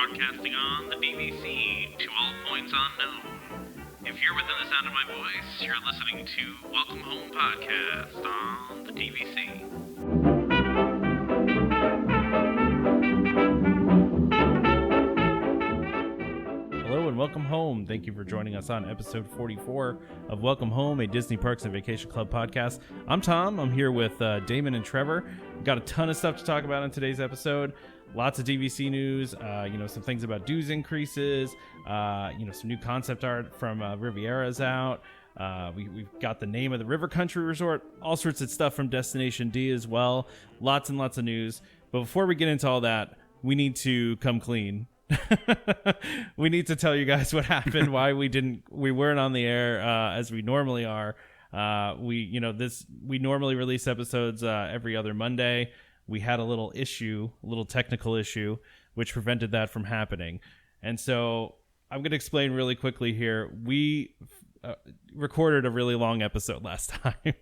broadcasting on the DVC to all points unknown. If you're within the sound of my voice, you're listening to Welcome Home Podcast on the DVC. Hello and welcome home. Thank you for joining us on episode 44 of Welcome Home, a Disney Parks and Vacation Club podcast. I'm Tom. I'm here with Damon and Trevor. We've got a ton of stuff to talk about in today's episode. Lots of DVC news, some things about dues increases, some new concept art from Riviera's out. We've got the name of the River Country Resort, all sorts of stuff from Destination D as well. Lots and lots of news. But before we get into all that, we need to come clean. We need to tell you guys what happened, why we weren't on the air as we normally are. We normally release episodes every other Monday. We had a little technical issue, which prevented that from happening. And so I'm going to explain really quickly here. We recorded a really long episode last time,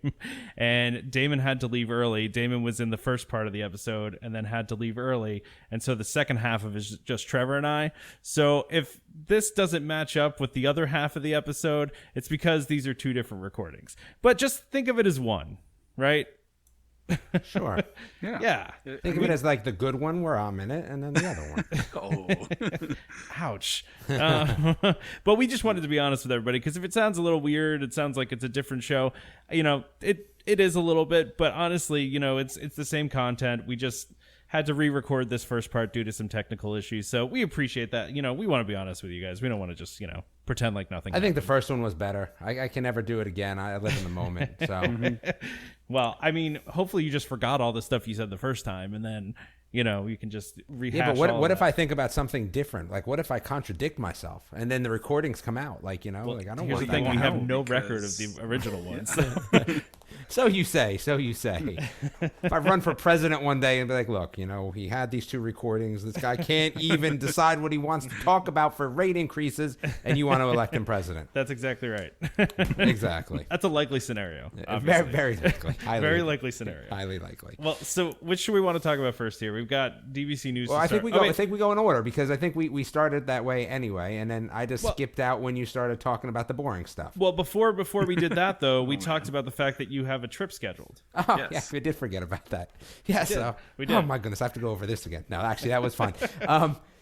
and Damon had to leave early. Damon was in the first part of the episode and then had to leave early. And so the second half of it is just Trevor and I. So if this doesn't match up with the other half of the episode, it's because these are two different recordings. But just think of it as one, right? Sure. Yeah. Think of it as like the good one where I'm in it, and then the other Oh, one. ouch. But we just wanted to be honest with everybody, because if it sounds a little weird, it sounds like it's a different show. It is a little bit, but honestly, it's the same content. We just had to re-record this first part due to some technical issues. So we appreciate that. We want to be honest with you guys. We don't want to just, pretend like nothing happened. I think the first one was better. I can never do it again. I live in the moment. So. Well, I mean, hopefully you just forgot all the stuff you said the first time, and then, you can just rehash. Yeah, but what if I think about something different? Like, what if I contradict myself, and then the recordings come out? Like, I don't here's want the that. thing: we have no record of the original ones. So you say. If I run for president one day and be like, look, he had these two recordings. This guy can't even decide what he wants to talk about for rate increases, and you want to elect him president. That's exactly right. Exactly. That's a likely scenario. Very, very likely. Very likely scenario. Highly likely. Well, so which should we want to talk about first here? We've got DVC news. Well, I think we go in order, because I think we started that way anyway, and then I just skipped out when you started talking about the boring stuff. Well, before we did that though, we talked about the fact that you have a trip scheduled. Oh, yes. Yeah, we did forget about that. Yeah, we did. Oh my goodness, I have to go over this again. No, actually, that was fun.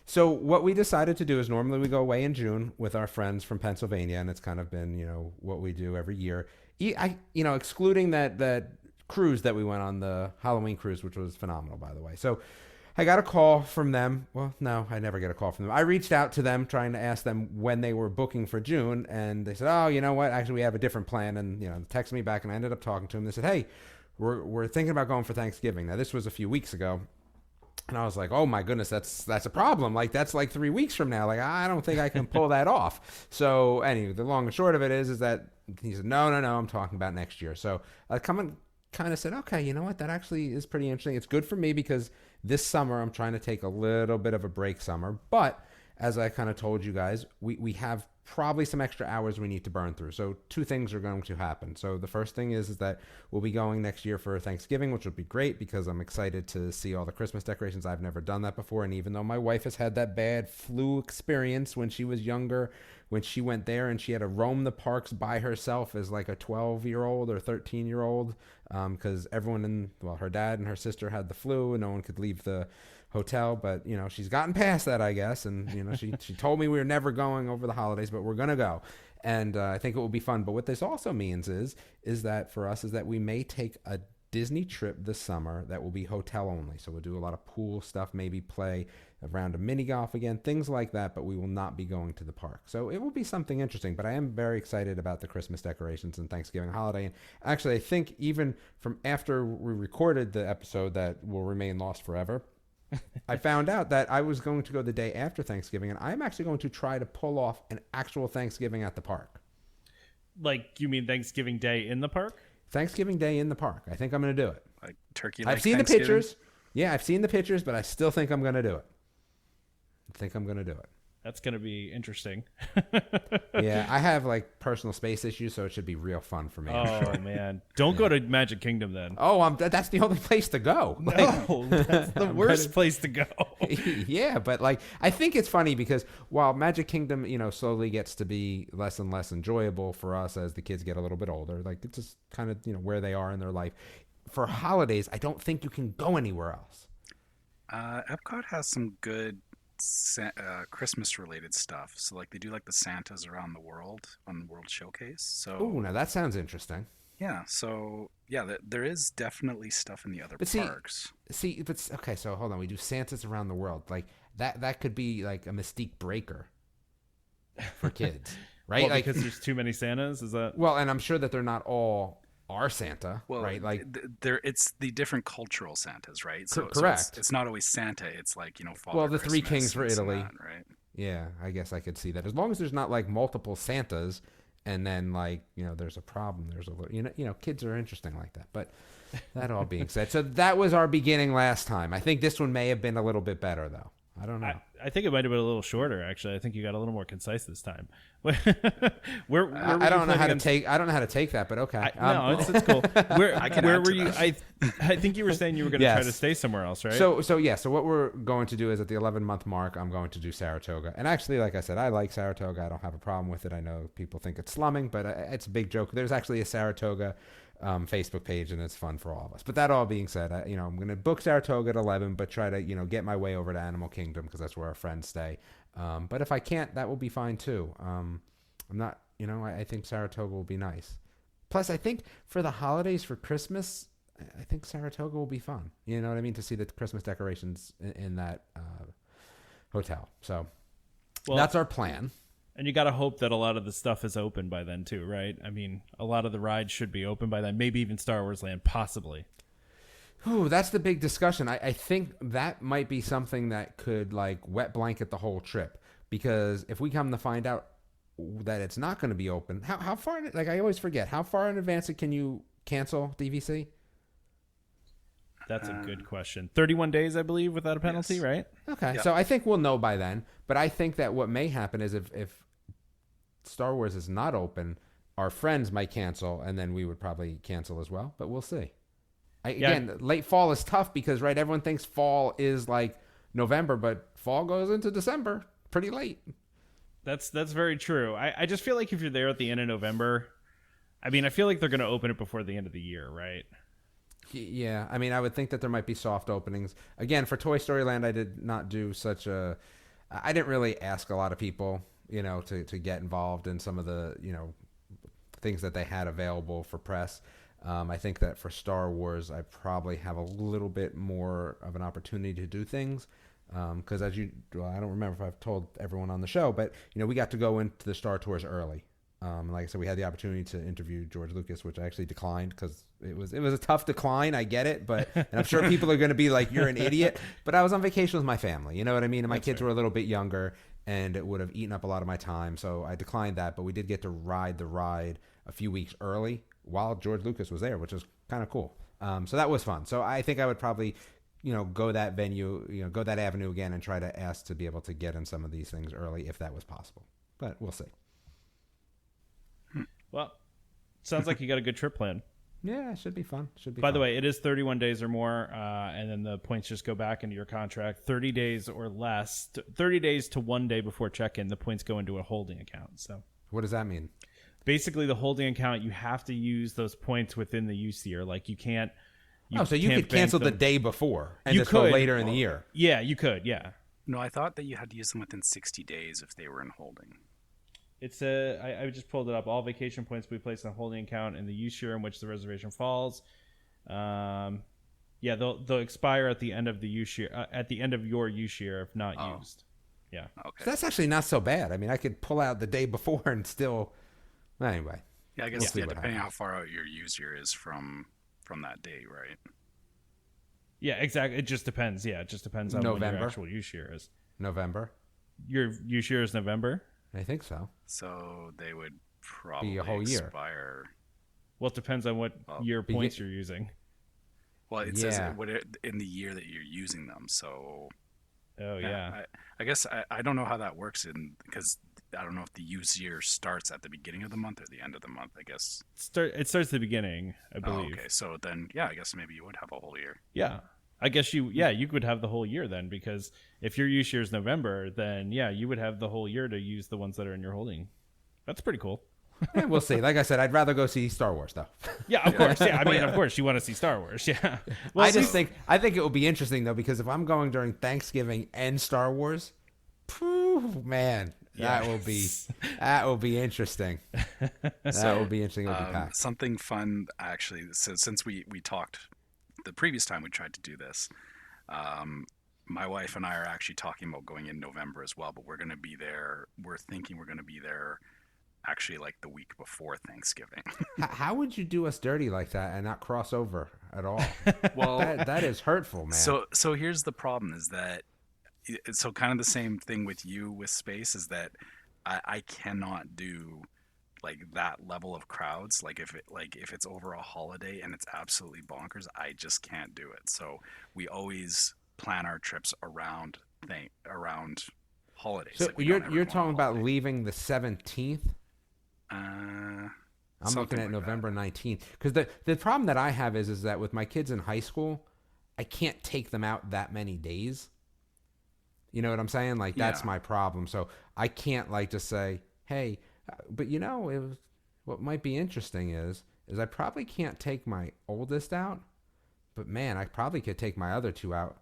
So what we decided to do is normally we go away in June with our friends from Pennsylvania, and it's kind of been, what we do every year. Excluding that cruise that we went on, the Halloween cruise, which was phenomenal, by the way. So I got a call from them. Well, no, I never get a call from them. I reached out to them trying to ask them when they were booking for June, and they said, oh, you know what? Actually, we have a different plan. And, texted me back, and I ended up talking to them. They said, hey, we're thinking about going for Thanksgiving. Now, this was a few weeks ago. And I was like, oh, my goodness, that's a problem. Like, that's like 3 weeks from now. Like, I don't think I can pull that off. So, anyway, the long and short of it is that he said, no, I'm talking about next year. So I kind of said, okay, you know what? That actually is pretty interesting. It's good for me because this summer I'm trying to take a little bit of a break summer. But as I kind of told you guys, we have probably some extra hours we need to burn through. So two things are going to happen. So the first thing is that we'll be going next year for Thanksgiving, which will be great because I'm excited to see all the Christmas decorations. I've never done that before. And even though my wife has had that bad flu experience when she was younger, when she went there and she had to roam the parks by herself as like a 12-year-old or 13-year-old, because everyone her dad and her sister had the flu and no one could leave the hotel. But, she's gotten past that, I guess. And, she told me we were never going over the holidays, but we're going to go. And I think it will be fun. But what this also means is that for us is that we may take a Disney trip this summer that will be hotel only. So we'll do a lot of pool stuff, maybe play a round of mini golf again, things like that, but we will not be going to the park. So it will be something interesting, but I am very excited about the Christmas decorations and Thanksgiving holiday. And actually, I think even from after we recorded the episode that will remain lost forever, I found out that I was going to go the day after Thanksgiving, and I'm actually going to try to pull off an actual Thanksgiving at the park. Like, you mean Thanksgiving Day in the park? Thanksgiving Day in the park. I think I'm going to do it. Like turkey. I've seen the pictures. Yeah, I've seen the pictures, but I still think I'm going to do it. That's going to be interesting. Yeah, I have like personal space issues, so it should be real fun for me. Oh man, don't go to Magic Kingdom then. Oh, that's the only place to go. No, that's the worst place to go. Yeah, but like I think it's funny because while Magic Kingdom, slowly gets to be less and less enjoyable for us as the kids get a little bit older, like it's just kind of where they are in their life. For holidays, I don't think you can go anywhere else. Epcot has some good Christmas related stuff. So like they do like the Santas around the world on the World Showcase. So Oh, now that sounds interesting. yeah, so yeah, there is definitely stuff in the other parks. Okay, so hold on. We do Santas around the world. Like that could be like a mystique breaker for kids, right? Well, like because there's too many Santas. Is that? Well, and I'm sure that they're not all our Santa, Well, right? Like it's the different cultural Santas, right? So correct. It's not always Santa. It's like Father well, the Christmas, Three Kings for this and Italy, that, right? Yeah, I guess I could see that. As long as there's not like multiple Santas, and then like there's a problem. There's a kids are interesting like that. But that all being said, so that was our beginning last time. I think this one may have been a little bit better though. I don't know. I think it might have been a little shorter. Actually, I think you got a little more concise this time. I don't know how to take that, but okay. No, it's cool. Where were you? that. I think you were saying you were going to try to stay somewhere else, right? So what we're going to do is at the 11-month mark, I'm going to do Saratoga. And actually, like I said, I like Saratoga. I don't have a problem with it. I know people think it's slumming, but it's a big joke. There's actually a Saratoga Facebook page, and it's fun for all of us. But that all being said, I'm going to book Saratoga at 11, but try to get my way over to Animal Kingdom because that's where our friends stay. But if I can't, that will be fine too. I'm not, I think Saratoga will be nice. Plus, I think for the holidays, for Christmas, I think Saratoga will be fun. You know what I mean? To see the Christmas decorations in that hotel. So that's our plan. And you got to hope that a lot of the stuff is open by then too, right? I mean, a lot of the rides should be open by then. Maybe even Star Wars Land, possibly. Ooh, that's the big discussion. I think that might be something that could like wet blanket the whole trip, because if we come to find out that it's not going to be open, how far? Like I always forget, how far in advance can you cancel DVC? That's a good question. 31 days, I believe, without a penalty, yes. right? Okay, Yep. So I think we'll know by then. But I think that what may happen is if Star Wars is not open, our friends might cancel, and then we would probably cancel as well. But we'll see. Again, late fall is tough because, right, everyone thinks fall is like November, but fall goes into December pretty late. That's very true. I just feel like if you're there at the end of November, I mean, I feel like they're going to open it before the end of the year, right? Yeah, I mean, I would think that there might be soft openings. Again, for Toy Story Land, I did not do I didn't really ask a lot of people, to get involved in some of the, things that they had available for press. I think that for Star Wars, I probably have a little bit more of an opportunity to do things. Because I don't remember if I've told everyone on the show, but, we got to go into the Star Tours early. Like I said, we had the opportunity to interview George Lucas, which I actually declined because it was a tough decline. I get it, and I'm sure people are going to be like, "You're an idiot." But I was on vacation with my family, you know what I mean? And my kids were a little bit younger, and it would have eaten up a lot of my time, so I declined that. But we did get to ride the ride a few weeks early while George Lucas was there, which was kind of cool. So that was fun. So I think I would probably, go that venue, go that avenue again, and try to ask to be able to get in some of these things early if that was possible. But we'll see. Well, sounds like you got a good trip plan. Yeah, it should be fun. By the way, it is 31 days or more, and then the points just go back into your contract. 30 days or less, 30 days to 1 day before check-in, the points go into a holding account. So, what does that mean? Basically, the holding account, you have to use those points within the use year. Like you can't. So you could cancel the day before and just go later in the year. Yeah, you could. Yeah. No, I thought that you had to use them within 60 days if they were in holding. It's I just pulled it up. All vacation points will be placed in a holding account in the use year in which the reservation falls. They'll expire at the end of the use year, at the end of your use year if not used. Yeah. Okay. So that's actually not so bad. I mean, I could pull out the day before and still. Anyway. Yeah, I guess depending how far out your use year is from that date, right? Yeah, exactly. It just depends. Yeah, it just depends on when your actual use year is. November. Your use year is November. I think so. So they would probably be a whole year. Expire. Well, it depends on what year points you're using. Well, it says in the year that you're using them. So Oh yeah. I guess I don't know how that works because I don't know if the use year starts at the beginning of the month or the end of the month. I guess It starts at the beginning, I believe. Oh, okay, so then I guess maybe you would have a whole year. Yeah. I guess you could have the whole year then, because if your use year is November, then you would have the whole year to use the ones that are in your holding. That's pretty cool. Yeah, we'll see. Like I said, I'd rather go see Star Wars though. Yeah, of course. Yeah, I mean, of course you want to see Star Wars. Yeah. Well, I think it will be interesting though, because if I'm going during Thanksgiving and Star Wars, man, that will be interesting. That will be interesting. It'll be packed. Something fun actually. So since we talked the previous time we tried to do this, my wife and I are actually talking about going in November as well, but we're going to be there. We're thinking we're going to be there actually like the week before Thanksgiving. How would you do us dirty like that and not cross over at all? Well, that is hurtful, man. So here's the problem is that, so kind of the same thing with you with space is that I cannot do like that level of crowds. Like if it's over a holiday and it's absolutely bonkers, I just can't do it. So we always plan our trips around holidays. So you're talking about leaving the 17th? I'm looking at November 19th, because the problem that I have is that with my kids in high school, I can't take them out that many days. You know what I'm saying? Like that's my problem. So I can't like just say, hey, but what might be interesting is I probably can't take my oldest out, but man, I probably could take my other two out,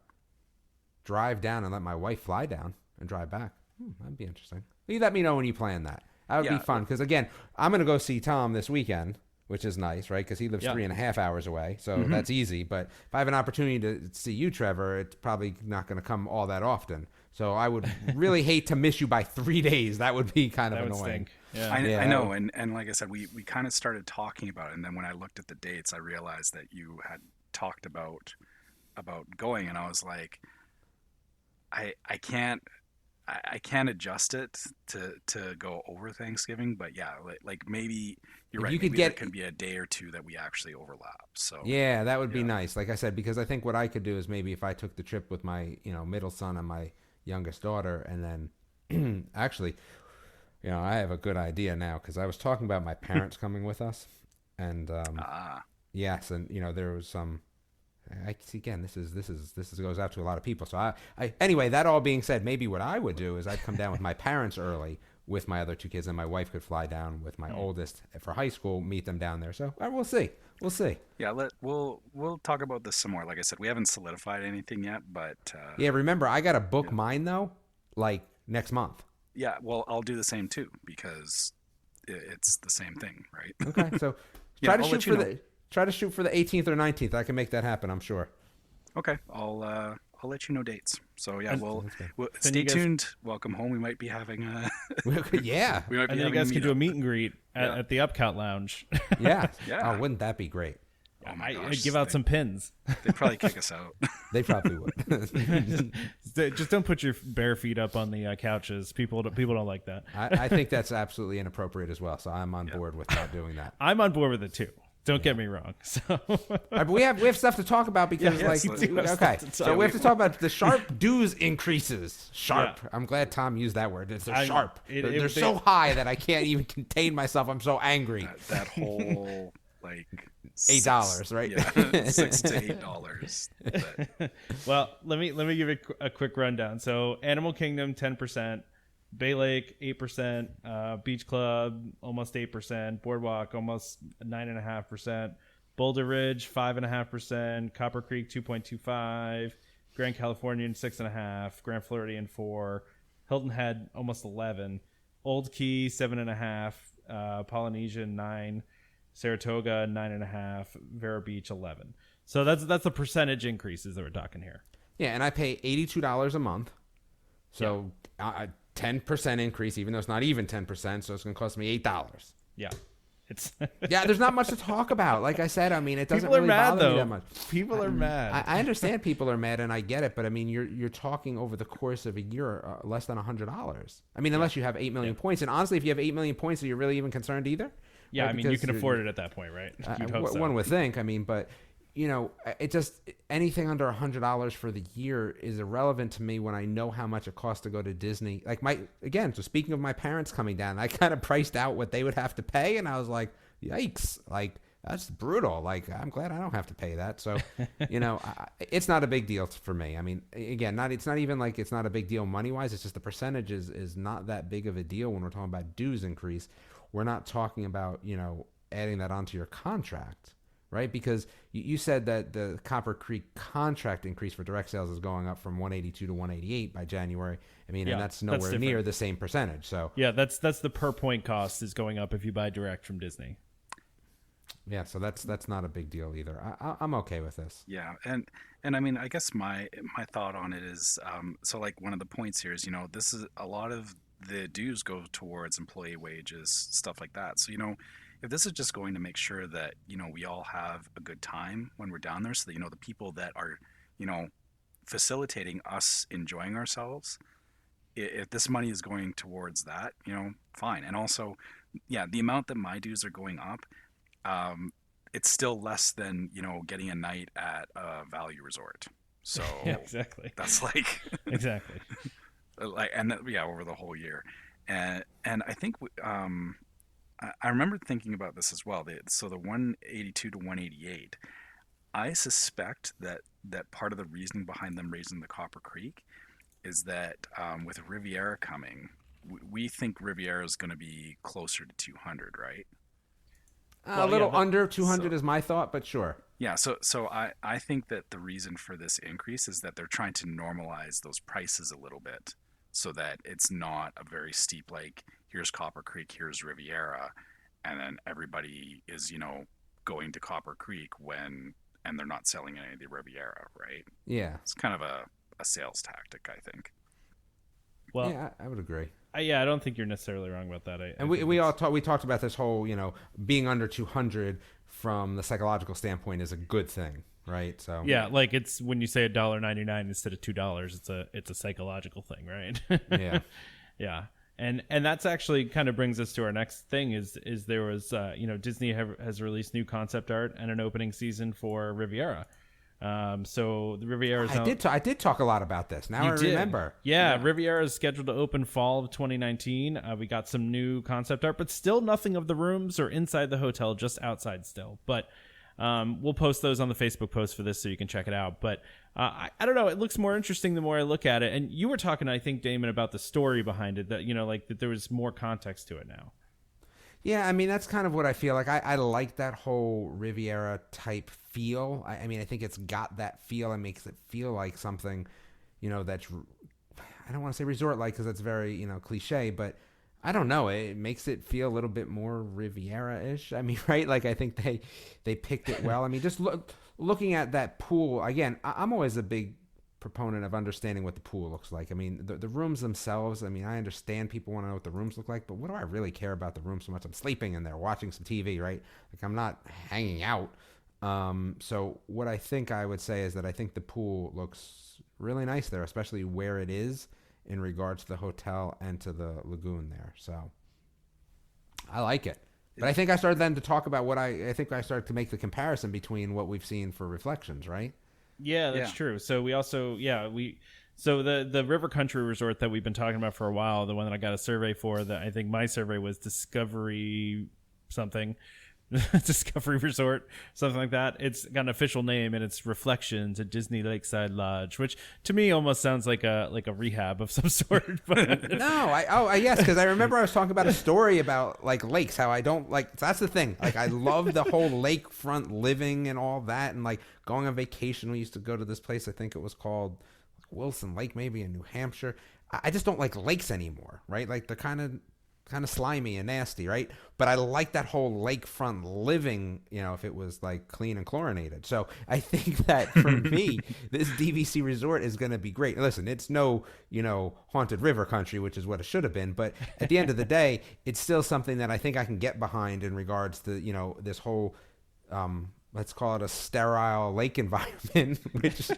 drive down and let my wife fly down and drive back. That'd be interesting. You let me know when you plan that. That would be fun, because again, I'm going to go see Tom this weekend, which is nice, right? Because he lives 3.5 hours away, so that's easy. But if I have an opportunity to see you, Trevor, it's probably not going to come all that often. So I would really hate to miss you by 3 days. That would be kind of annoying. Yeah. I know, and like I said, we kind of started talking about it, and then when I looked at the dates, I realized that you had talked about going, and I was like, I can't adjust it to go over Thanksgiving, but like maybe you're right. Maybe there can be a day or two that we actually overlap. So yeah, that would be nice. Like I said, because I think what I could do is maybe if I took the trip with my middle son and my youngest daughter, and then actually, I have a good idea now, because I was talking about my parents coming with us, and yes, and there was some. Again, this goes out to a lot of people. So anyway, that all being said, maybe what I would do is I'd come down with my parents early with my other two kids, and my wife could fly down with my oldest for high school, meet them down there. So we'll see. Yeah, we'll talk about this some more. Like I said, we haven't solidified anything yet, but remember, I got to book mine though, like next month. Yeah, well, I'll do the same too, because it's the same thing, right? Okay, so try to shoot for the 18th or 19th. I can make that happen, I'm sure. Okay, I'll let you know dates. So we'll stay tuned. Welcome home. We might be having a yeah. We might be and then you guys can do a meet and greet at the Upcount Lounge. Yeah. Oh, wouldn't that be great? Oh my gosh, I'd give out some pins. They'd probably kick us out. They probably would. Just don't put your bare feet up on the couches. People don't like that. I think that's absolutely inappropriate as well. So I'm on board with not doing that. I'm on board with it too. Don't get me wrong. So but we have stuff to talk about, because so we have to talk about the sharp dues increases. Sharp. Yeah. I'm glad Tom used that word. They're sharp. They're so high that I can't even contain myself. I'm so angry. That whole like $8, right? Yeah, $6 to $8. Well, let me give it a quick rundown. So Animal Kingdom 10%. Bay Lake 8%, Beach Club almost 8%, Boardwalk almost 9.5%, Boulder Ridge 5.5%, Copper Creek 2.25%, Grand Californian 6.5%, Grand Floridian 4%, Hilton Head almost 11%, Old Key 7.5%, Polynesian 9%, Saratoga 9.5%, Vero Beach 11%. So that's the percentage increases that we're talking here. Yeah, and I pay $82 a month, so. 10% increase, even though it's not even 10%, so it's going to cost me $8. Yeah. It's there's not much to talk about. Like I said, I mean, it doesn't people really are mad, bother though. me that much. People are mad. I understand people are mad, and I get it, but I mean, you're talking over the course of a year, less than $100. I mean, unless you have 8 million points, and honestly, if you have 8 million points, are you really even concerned either? Yeah, right? I mean, you can afford it at that point, right? One would think. I mean, but it just anything under $100 for the year is irrelevant to me when I know how much it costs to go to Disney. Like so speaking of my parents coming down, I kind of priced out what they would have to pay, and I was like, yikes, like that's brutal. Like I'm glad I don't have to pay that. So, it's not a big deal for me. I mean, again, it's not even like it's not a big deal money wise. It's just the percentage is not that big of a deal when we're talking about dues increase. We're not talking about adding that onto your contract. Right, because you said that the Copper Creek contract increase for direct sales is going up from 182 to 188 by January. I mean, and that's nowhere near the same percentage. So yeah, that's the per point cost is going up if you buy direct from Disney. Yeah, so that's not a big deal either. I'm okay with this. Yeah, and I mean, I guess my thought on it is, so like one of the points here is, this is a lot of the dues go towards employee wages, stuff like that. So if this is just going to make sure that we all have a good time when we're down there, so that the people that are facilitating us enjoying ourselves, if this money is going towards that, fine. And also, yeah, the amount that my dues are going up, it's still less than getting a night at a value resort. So yeah, exactly, that's like exactly like, and over the whole year. And I think I remember thinking about this as well. So the 182 to 188, I suspect that part of the reasoning behind them raising the Copper Creek is that with Riviera coming, we think Riviera is going to be closer to 200, right? A little under 200 is my thought, but sure. Yeah, so I think that the reason for this increase is that they're trying to normalize those prices a little bit so that it's not a very steep, like, here's Copper Creek, here's Riviera, and then everybody is, going to Copper Creek and they're not selling any of the Riviera, right? Yeah. It's kind of a sales tactic, I think. Well, yeah, I would agree. I don't think you're necessarily wrong about that. We talked about this whole, being under 200 from the psychological standpoint is a good thing, right? So yeah, like it's when you say $1.99 instead of $2, it's a psychological thing, right? Yeah. Yeah. And that's actually kind of brings us to our next thing is there was Disney has released new concept art and an opening season for Riviera. So the Riviera is I did talk a lot about this. Now I remember. Yeah, Riviera is scheduled to open fall of 2019. We got some new concept art, but still nothing of the rooms or inside the hotel, just outside still. But we'll post those on the Facebook post for this so you can check it out. But I don't know. It looks more interesting the more I look at it. And you were talking, I think, Damon, about the story behind it, that, that there was more context to it now. Yeah, I mean, that's kind of what I feel like. I like that whole Riviera type feel. I mean, I think it's got that feel and makes it feel like something, that's, I don't want to say resort-like because that's very, cliche, but I don't know. It makes it feel a little bit more Riviera-ish. I mean, right? Like, I think they picked it well. I mean, just looking at that pool, again, I'm always a big proponent of understanding what the pool looks like. I mean, the rooms themselves, I mean, I understand people want to know what the rooms look like, but what do I really care about the room so much? I'm sleeping in there, watching some TV, right? Like, I'm not hanging out. So what I think I would say is that I think the pool looks really nice there, especially where it is in regards to the hotel and to the lagoon there. So I like it. But I think I started then to talk about I think I started to make the comparison between what we've seen for Reflections, right? Yeah, that's true. So we also, so the River Country Resort that we've been talking about for a while, the one that I got a survey for, that I think my survey was Discovery something, Discovery Resort, something like that. It's got an official name and it's Reflections at Disney Lakeside Lodge, which to me almost sounds like a rehab of some sort. But no, yes, because I remember I was talking about a story about like lakes, how I don't like. That's the thing. Like I love the whole lakefront living and all that, and like going on vacation. We used to go to this place. I think it was called Wilson Lake, maybe in New Hampshire. I just don't like lakes anymore, right? Like they're kind of slimy and nasty, right? But I like that whole lakefront living, if it was like clean and chlorinated. So I think that for me, this DVC resort is going to be great. Listen, it's no, haunted river country, which is what it should have been. But at the end of the day, it's still something that I think I can get behind in regards to, this whole let's call it a sterile lake environment, which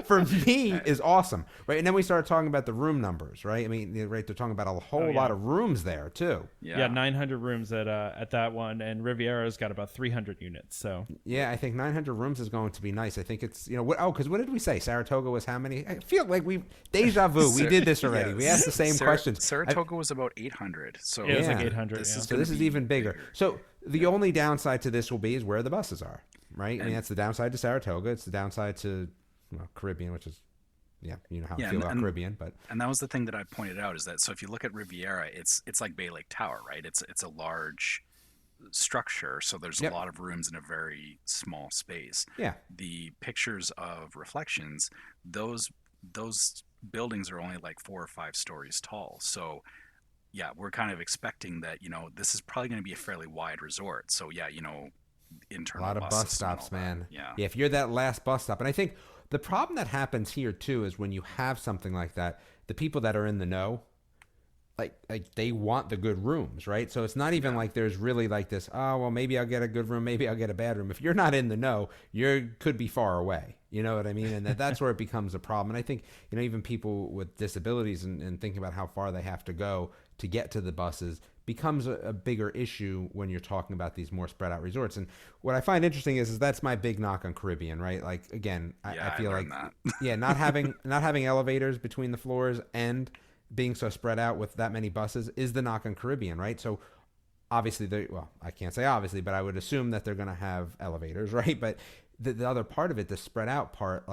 for me is awesome, right? And then we started talking about the room numbers, right? I mean, right, they're talking about a whole lot of rooms there too. Yeah, 900 rooms at that one, and Riviera's got about 300 units. So yeah, I think 900 rooms is going to be nice. I think it's because what did we say? Saratoga was how many? I feel like we deja vu. We did this already. We asked the same questions. Saratoga was about 800. So it was like 800. This is even bigger. So the only downside to this will be is where the buses are. Right? I mean, that's the downside to Saratoga. It's the downside to Caribbean, which is, you know how I feel about Caribbean. And that was the thing that I pointed out is that, so if you look at Riviera, it's like Bay Lake Tower, right? It's a large structure, so there's a lot of rooms in a very small space. Yeah. The pictures of reflections, those buildings are only like 4 or 5 stories tall. So yeah, we're kind of expecting that, this is probably going to be a fairly wide resort. So yeah, internal a lot of bus stops, man. Yeah, if you're that last bus stop. And I think the problem that happens here too is when you have something like that, the people that are in the know, like they want the good rooms, right? So it's not even like there's really like this, oh well, maybe I'll get a good room, maybe I'll get a bad room. If you're not in the know, you could be far away, you know what I mean? And that's where it becomes a problem. And I think even people with disabilities and thinking about how far they have to go to get to the buses becomes a bigger issue when you're talking about these more spread out resorts. And what I find interesting is that's my big knock on Caribbean, right? Like again, I feel like not having elevators between the floors and being so spread out with that many buses is the knock on Caribbean, right? So obviously I can't say obviously, but I would assume that they're going to have elevators, right? But the other part of it, the spread out part,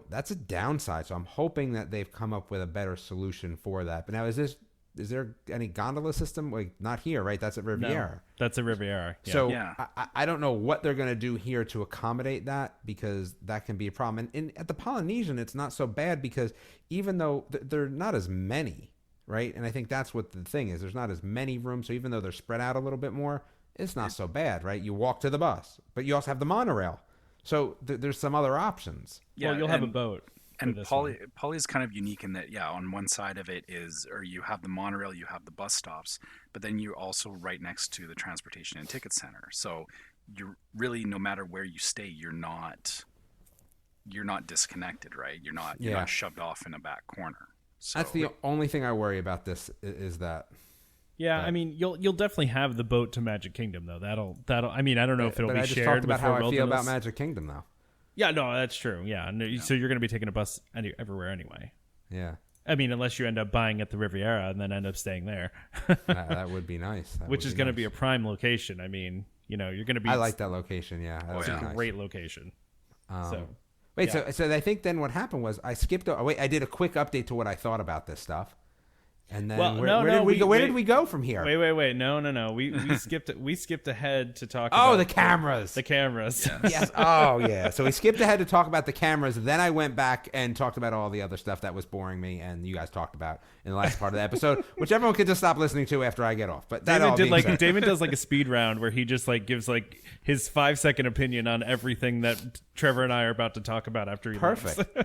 that's a downside. So I'm hoping that they've come up with a better solution for that. But now is there any gondola system? Like not here, right? That's at Riviera. No, that's at Riviera. Yeah. So I don't know what they're going to do here to accommodate that, because that can be a problem. And at the Polynesian, it's not so bad because even though they're not as many, right? And I think that's what the thing is. There's not as many rooms. So even though they're spread out a little bit more, it's not so bad, right? You walk to the bus, but you also have the monorail. So there's some other options. Yeah, well, you'll have a boat. And Poly's kind of unique in that, on one side of it you have the monorail, you have the bus stops, but then you're also right next to the transportation and ticket center. So you're really, no matter where you stay, you're not disconnected, right? You're not shoved off in a back corner. So that's the only thing I worry about this is that. Yeah, I mean, you'll definitely have the boat to Magic Kingdom though. That'll. I mean, I don't know if it'll be shared. I just talked about how I feel about Magic Kingdom though. Yeah, no, that's true. Yeah, so you're going to be taking a bus everywhere anyway. Yeah. I mean, unless you end up buying at the Riviera and then end up staying there. That would be nice. Which is going to be a prime location. I mean, you're going to be. I like that location. Yeah, it's a great location. Wait, so I think then what happened was I skipped. I did a quick update to what I thought about this stuff. And then where did we go from here? Wait. No. We skipped ahead to talk about the cameras. The cameras. Yes. Oh, yeah. So we skipped ahead to talk about the cameras. Then I went back and talked about all the other stuff that was boring me and you guys talked about in the last part of the episode, which everyone can just stop listening to after I get off. But Damon does like a speed round where he just like gives like his 5-second opinion on everything that Trevor and I are about to talk about after he Perfect.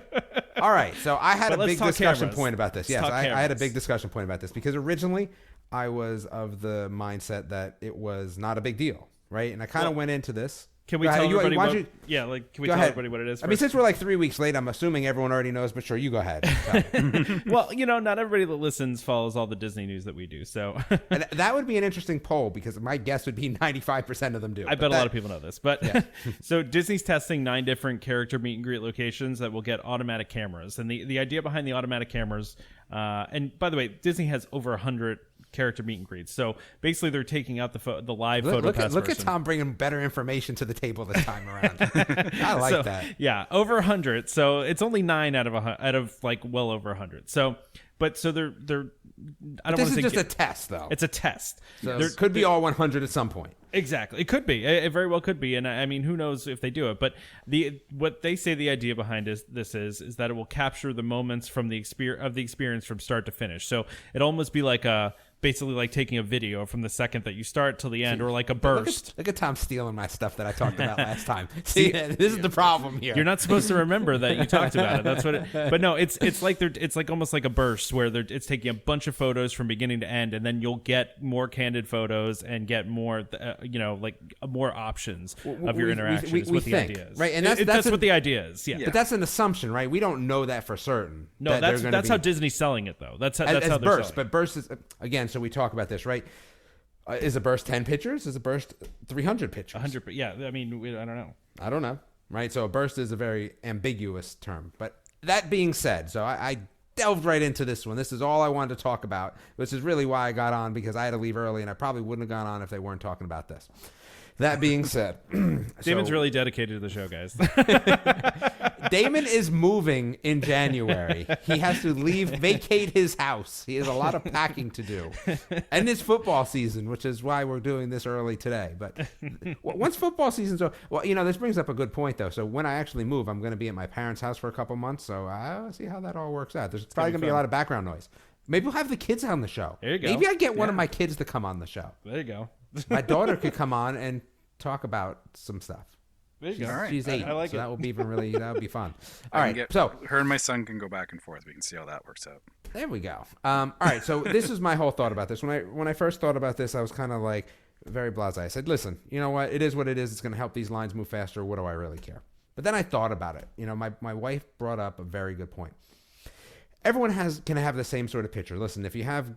All right. So I had a big discussion point about this. Yes, I had a big discussion point about this because originally I was of the mindset that it was not a big deal, right? And I kind of went into this. Can we tell everybody what it is? I mean, since we're like 3 weeks late, I'm assuming everyone already knows, but sure, you go ahead. Well, not everybody that listens follows all the Disney news that we do. So and that would be an interesting poll because my guess would be 95% of them do. I bet a lot of people know this. But so Disney's testing 9 different character meet and greet locations that will get automatic cameras. And the idea behind the automatic cameras, and by the way, Disney has over 100 character meet and greets. So basically they're taking out the live PhotoPass. Look at Tom bringing better information to the table this time around. I like that. Yeah, over 100. So it's only 9 out of like well over 100. So they're I don't want to say this is just a test though. It's a test. So there could be all 100 at some point. Exactly. It could be. It very well could be. And I mean, who knows if they do it, but what they say the idea behind this is that it will capture the moments from the experience from start to finish. So it'll almost be like a basically like taking a video from the second that you start till the end, or like a burst. Look at Tom stealing my stuff that I talked about last time. See, this is the problem here. You're not supposed to remember that you talked about it. That's what. But no, it's like almost like a burst where it's taking a bunch of photos from beginning to end, and then you'll get more candid photos and get more, like more options of your interactions with the ideas. Right, and that's what the idea is. Yeah. But that's an assumption, right? We don't know that for certain. No, that's how Disney's selling it, though. That's how as they're burst. selling. But burst is again. So we talk about this, right? Is a burst 10 pictures? Is a burst 300 pictures? 100. Yeah, I mean, I don't know. Right? So a burst is a very ambiguous term. But that being said, so I delved right into this one. This is all I wanted to talk about, which is really why I got on, because I had to leave early, and I probably wouldn't have gone on if they weren't talking about this. That being said, Damon's really dedicated to the show, guys. Damon is moving in January. He has to vacate his house. He has a lot of packing to do. And it's football season, which is why we're doing this early today. But once football season's over, this brings up a good point, though. So when I actually move, I'm going to be at my parents' house for a couple months. So I'll see how that all works out. There's probably going to be a lot of background noise. Maybe we'll have the kids on the show. There you go. Maybe I get one of my kids to come on the show. There you go. My daughter could come on and talk about some stuff. There you go. She's, All right. she's 8, I like so it. that will be fun. All right, so her and my son can go back and forth. We can see how that works out. there we go. All right, so this is my whole thought about this. When I first thought about this, I was kind of like very blasé. I said, listen, you know what? It is what it is. It's going to help these lines move faster. What do I really care? But then I thought about it. My wife brought up a very good point. Everyone can have the same sort of picture. Listen, if you have,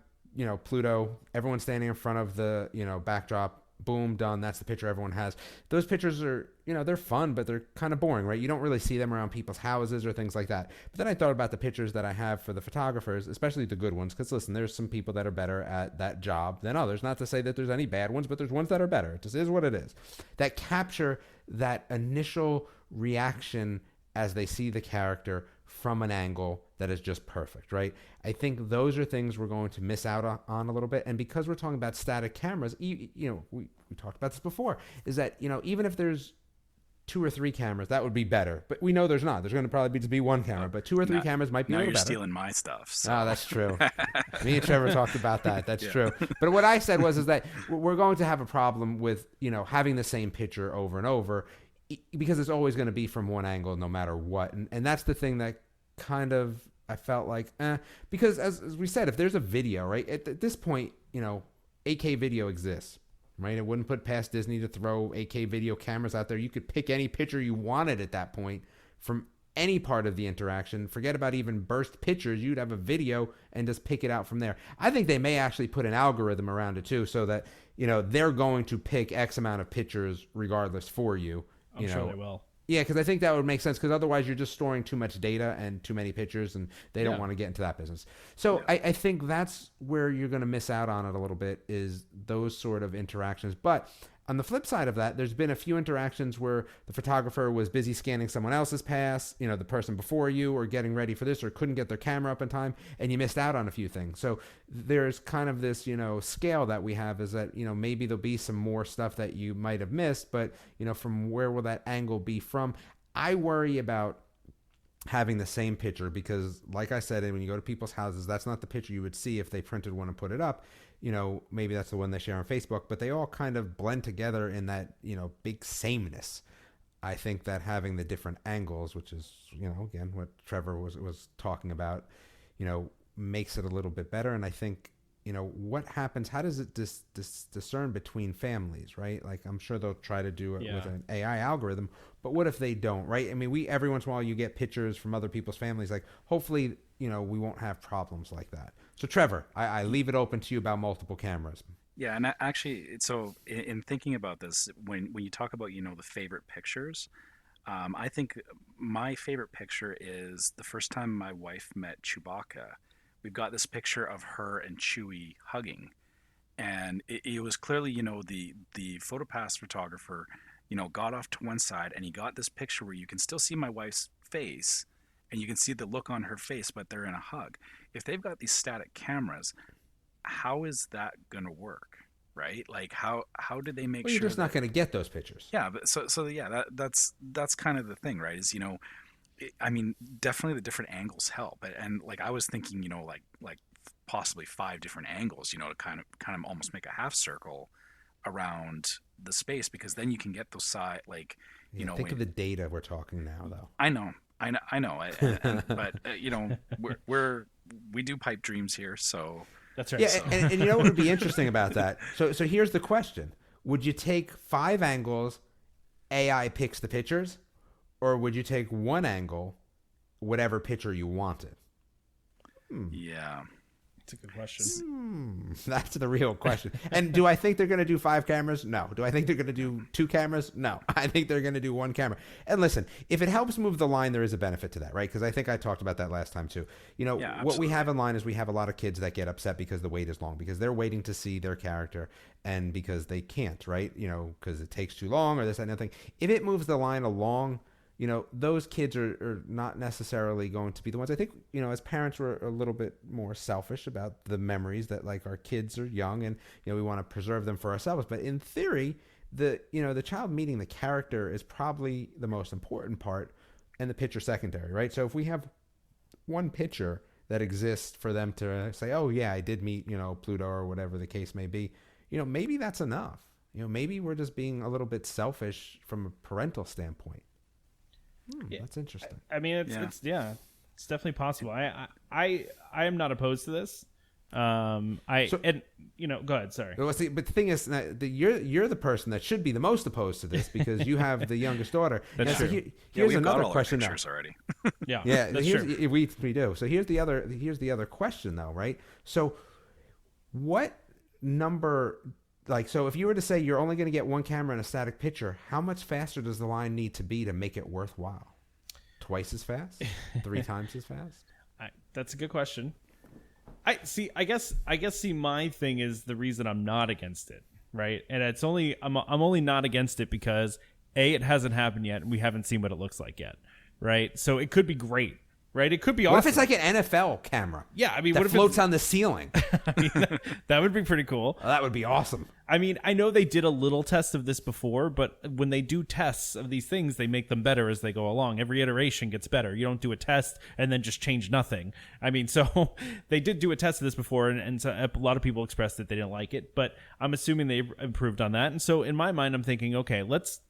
Pluto, everyone standing in front of the, backdrop, boom, done. That's the picture everyone has. Those pictures are, they're fun, but they're kind of boring, right? You don't really see them around people's houses or things like that. But then I thought about the pictures that I have for the photographers, especially the good ones, because listen, there's some people that are better at that job than others. Not to say that there's any bad ones, but there's ones that are better. It just is what it is. That capture that initial reaction as they see the character from an angle that is just perfect, right? I think those are things we're going to miss out on a little bit. And because we're talking about static cameras, we talked about this before, is that, even if there's 2 or 3 cameras, that would be better. But we know there's not. There's going to probably just be 1 camera, but 2 or 3 cameras might be a little better. Now you're stealing my stuff. So. Oh, that's true. Me and Trevor talked about that. That's true. But what I said is that we're going to have a problem with, having the same picture over and over, because it's always going to be from one angle no matter what. And that's the thing that kind of I felt like, because as we said, if there's a video, right, at this point, 8K video exists, right? It wouldn't put past Disney to throw 8K video cameras out there. You could pick any picture you wanted at that point from any part of the interaction. Forget about even burst pictures. You'd have a video and just pick it out from there. I think they may actually put an algorithm around it too, so that, they're going to pick X amount of pictures regardless for you. I'm sure they will. Yeah, because I think that would make sense, because otherwise you're just storing too much data and too many pictures, and they don't want to get into that business. So I think that's where you're going to miss out on it a little bit, is those sort of interactions. But on the flip side of that, there's been a few interactions where the photographer was busy scanning someone else's pass, the person before you, or getting ready for this, or couldn't get their camera up in time, and you missed out on a few things. So there's kind of this, scale that we have, is that, maybe there'll be some more stuff that you might have missed, but, from where will that angle be from? I worry about having the same picture, because like I said, when you go to people's houses, that's not the picture you would see if they printed one and put it up. Maybe that's the one they share on Facebook, but they all kind of blend together in that, big sameness. I think that having the different angles, which is, again, what Trevor was talking about, makes it a little bit better. And I think, what happens, how does it discern between families, right? Like, I'm sure they'll try to do it with an AI algorithm, but what if they don't, right? I mean, every once in a while you get pictures from other people's families. Like, hopefully, we won't have problems like that. So Trevor, I leave it open to you about multiple cameras. Yeah, and actually, so in thinking about this, when you talk about, the favorite pictures, I think my favorite picture is the first time my wife met Chewbacca. We've got this picture of her and Chewie hugging, and it was clearly, the PhotoPass photographer, got off to one side, and he got this picture where you can still see my wife's face, and you can see the look on her face, but they're in a hug. If they've got these static cameras, how is that going to work, right? Like, how do they make sure? You're just not going to get those pictures. Yeah, but so yeah, that's kind of the thing, right? Is I mean, definitely the different angles help, and like I was thinking, like possibly 5 different angles, to kind of almost make a half circle around the space, because then you can get those side, like, think of the data we're talking now, though. I know, but we do pipe dreams here, so That's right. Yeah, So- and you know what would be interesting about that? So here's the question: would you take 5 angles, AI picks the pictures, or would you take one angle, whatever picture you wanted? yeah. That's a good question. That's the real question. And do I think they're going to do 5 cameras? No. Do I think they're going to do 2 cameras? No. I think they're going to do 1 camera. And listen, if it helps move the line, there is a benefit to that, right? Because I think I talked about that last time too. What we have in line is we have a lot of kids that get upset because the wait is long, because they're waiting to see their character and because they can't, right? Because it takes too long or this, that, and other thing. If it moves the line along, those kids are not necessarily going to be the ones. I think, as parents, we're a little bit more selfish about the memories that, like, our kids are young and, we want to preserve them for ourselves. But in theory, the child meeting the character is probably the most important part, and the picture secondary, right? So if we have one picture that exists for them to say, oh yeah, I did meet, Pluto or whatever the case may be, maybe that's enough. Maybe we're just being a little bit selfish from a parental standpoint. That's interesting. I mean, it's definitely possible. I am not opposed to this. Go ahead. Sorry. Well, see, but the thing is, you're the person that should be the most opposed to this because you have the youngest daughter. That's true. So We've another got all question the now. pictures already. Yeah. Yeah, That's true. we do. So here's the other question though, right? So what number? Like, so if you were to say you're only going to get 1 camera and a static picture, how much faster does the line need to be to make it worthwhile? Twice as fast? 3 times as fast? That's a good question. I guess my thing is the reason I'm not against it, right? And it's only I'm only not against it because it hasn't happened yet and we haven't seen what it looks like yet, right? So it could be great. Right, it could be awesome. What if it's like an NFL camera? Yeah, I mean, that what if floats on the ceiling? I mean, that would be pretty cool. Oh, that would be awesome. I mean, I know they did a little test of this before, but when they do tests of these things, they make them better as they go along. Every iteration gets better. You don't do a test and then just change nothing. I mean, so they did do a test of this before, and so a lot of people expressed that they didn't like it, but I'm assuming they improved on that. And so in my mind, I'm thinking, okay, let's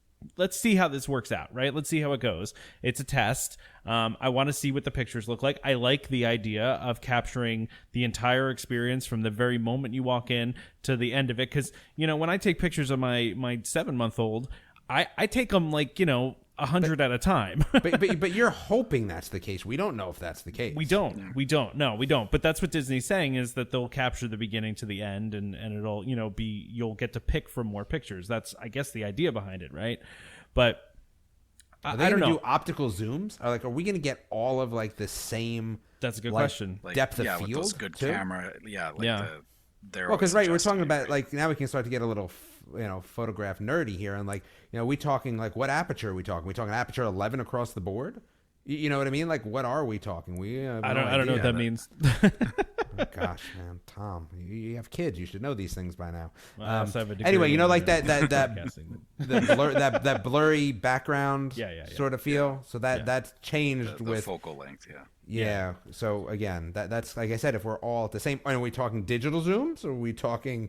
see how this works out, right? Let's see how it goes. It's a test. I want to see what the pictures look like. I like the idea of capturing the entire experience from the very moment you walk in to the end of it. Because, when I take pictures of my 7-month-old, I take them 100 at a time. but you're hoping that's the case. We don't know if that's the case. We don't. No, we don't. But that's what Disney's saying, is that they'll capture the beginning to the end, and it'll, you'll get to pick from more pictures. That's, I guess, the idea behind it, right? But Are they I don't going to know. do optical zooms? Are we going to get all of the same? That's a good like, question. Depth of with field, those good too? camera. Yeah, they're Well, because always we're talking adjusting about it, now we can start to get a little photograph nerdy here, and we talking what aperture are we talking? We talking aperture 11 across the board? You know what I mean? What are we talking? I don't know what that means. Oh, gosh, man, Tom, you have kids. You should know these things by now. Well, I also have a degree Anyway, in that podcasting. that blurry background Yeah. sort of feel. So that's changed the with focal length. Yeah. Yeah. So again, that's like I said, if we're all at the same, are we talking digital zooms? Or are we talking,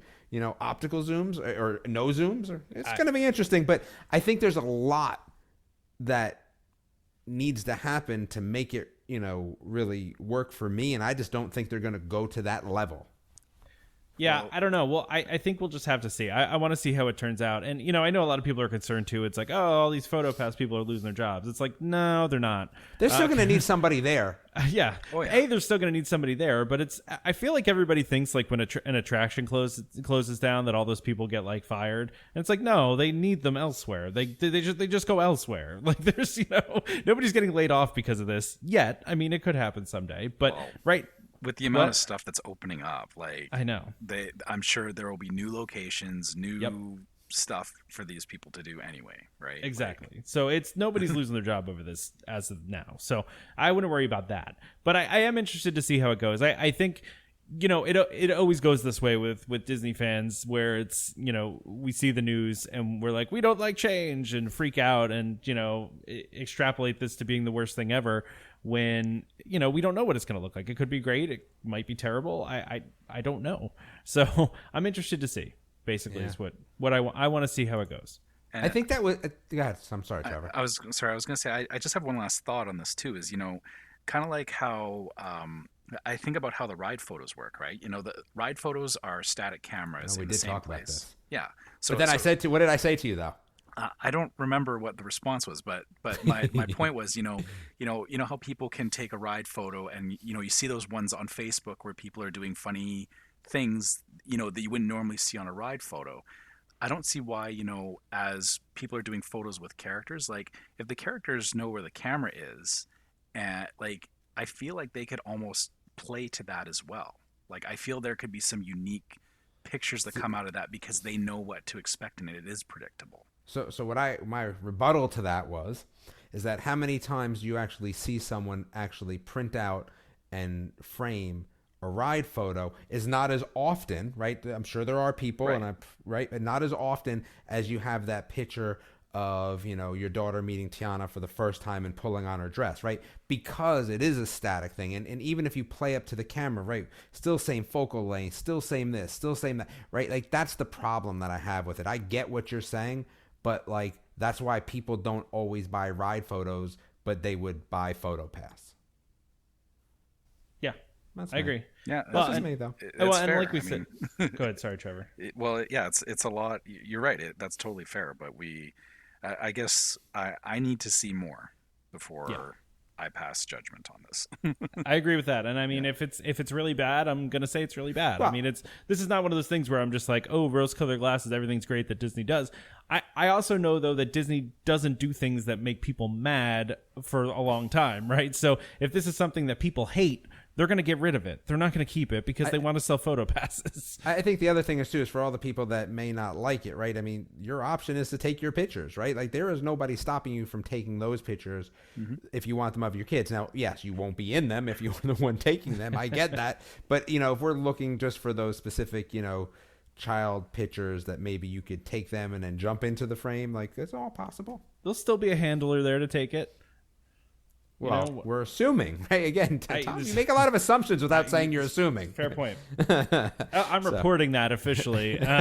optical zooms or no zooms? Or it's going to be interesting, but I think there's a lot that needs to happen to make it, really work for me. And I just don't think they're going to go to that level. Yeah, Well- I don't know. Well, I think we'll just have to see. I want to see how it turns out. And, I know a lot of people are concerned too. It's like, oh, all these PhotoPass people are losing their jobs. It's like, no, they're not. They're still going to need somebody there. Yeah. Oh, yeah. They're still going to need somebody there, but I feel like everybody thinks when an attraction closes down that all those people get fired. And it's like, no, they need them elsewhere. They just go elsewhere. There's, nobody's getting laid off because of this yet. I mean, it could happen someday, but Well, right. With the amount What? of stuff that's opening up, I know. I'm sure there will be new locations, new Yep. stuff for these people to do anyway, right? Exactly. So nobody's losing their job over this as of now. So I wouldn't worry about that. But I am interested to see how it goes. I think, it always goes this way with Disney fans, where it's, we see the news and we're like, we don't like change, and freak out and, extrapolate this to being the worst thing ever. when, you know, we don't know what it's going to look like. It could be great. It might be terrible. I don't know. So I'm interested to see, basically, is what I want to see how it goes. And I think that was, go ahead. I'm sorry, Trevor. I was going to say, I just have one last thought on this too, is, you know, kind of like how, I think about how the ride photos work, right? You know, the ride photos are static cameras in the same place. About this. Yeah. So, but then what did I say to you though? I don't remember what the response was, but my point was, you know how people can take a ride photo, and you know, you see those ones on Facebook where people are doing funny things, you know, that you wouldn't normally see on a ride photo. I don't see why, you know, as people are doing photos with characters, like if the characters know where the camera is, and like I feel like they could almost play to that as well. Like I feel there could be some unique pictures that come out of that because they know what to expect and it is predictable. So what my rebuttal to that is that how many times you actually see someone actually print out and frame a ride photo is not as often, right? I'm sure there are people, right, and not as often as you have that picture of, you know, your daughter meeting Tiana for the first time and pulling on her dress, right? Because it is a static thing. And even if you play up to the camera, right, still same focal length, still same this, still same that, right? Like that's the problem that I have with it. I get what you're saying, but like that's why people don't always buy ride photos, but they would buy PhotoPass. Yeah, I agree. Yeah, that's just me though. And like we said, go ahead. Sorry, Trevor. It's a lot. You're right. That's totally fair. But I guess I need to see more before I pass judgment on this. I agree with that. And I mean, if it's really bad, I'm going to say it's really bad. Well, I mean, this is not one of those things where I'm just like, oh, rose-colored glasses, everything's great that Disney does. I also know, though, that Disney doesn't do things that make people mad for a long time, right? So if this is something that people hate, they're going to get rid of it. They're not going to keep it because they want to sell PhotoPasses. I think the other thing is, too, is for all the people that may not like it, right? I mean, your option is to take your pictures, right? Like, there is nobody stopping you from taking those pictures if you want them of your kids. Now, yes, you won't be in them if you're the one taking them. I get that. But, you know, if we're looking just for those specific, you know, child pictures that maybe you could take them and then jump into the frame, like, it's all possible. There'll still be a handler there to take it. Well, you know, we're assuming, right? Again, Tom, you make a lot of assumptions without saying you're assuming. Fair point. I'm reporting that officially. Don't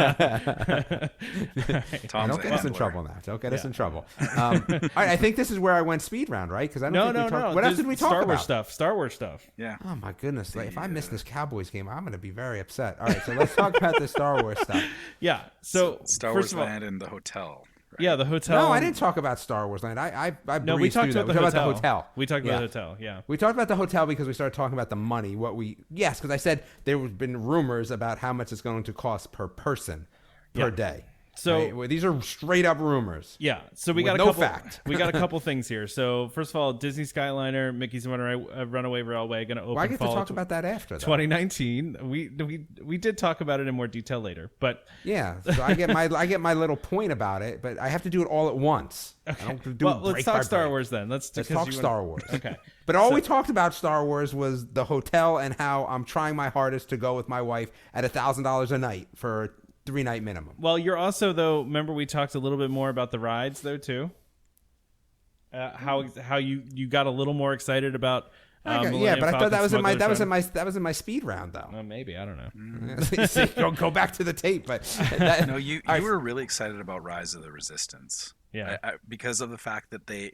get us in trouble now. Don't get us in trouble. All right, I think this is where I went speed round, right? Because I don't think we talked. What else did we talk about? Star Wars stuff. Yeah. Oh my goodness! Like, if I miss this Cowboys game, I'm going to be very upset. All right, so let's talk about the Star Wars stuff. Yeah. So Star Wars Land and the hotel. Right? Yeah, the hotel. No, I didn't talk about Star Wars Land. I no, we talked about the hotel. We talked about the hotel. Yeah, we talked about the hotel because we started talking about the money. Because I said there have been rumors about how much it's going to cost per person per day. So right? Well, these are straight up rumors. Yeah. So we got a couple fact. We got a couple things here. So first of all, Disney Skyliner, Mickey's Runaway Railway going to open. Well, I get to talk about that after. 2019. We did talk about it in more detail later, but yeah. So I get my little point about it, but I have to do it all at once. Okay. I don't do let's talk Star Wars then. Let's talk Star Wars. Okay. But all we talked about Star Wars was the hotel and how I'm trying my hardest to go with my wife at $1,000 a night for a 3-night minimum. Well, you're also, though, remember we talked a little bit more about the rides though too. How you got a little more excited about yeah, but I thought that was in my speed round though. Maybe, I don't know. Go back to the tape, but no, you were really excited about Rise of the Resistance. Yeah, because of the fact that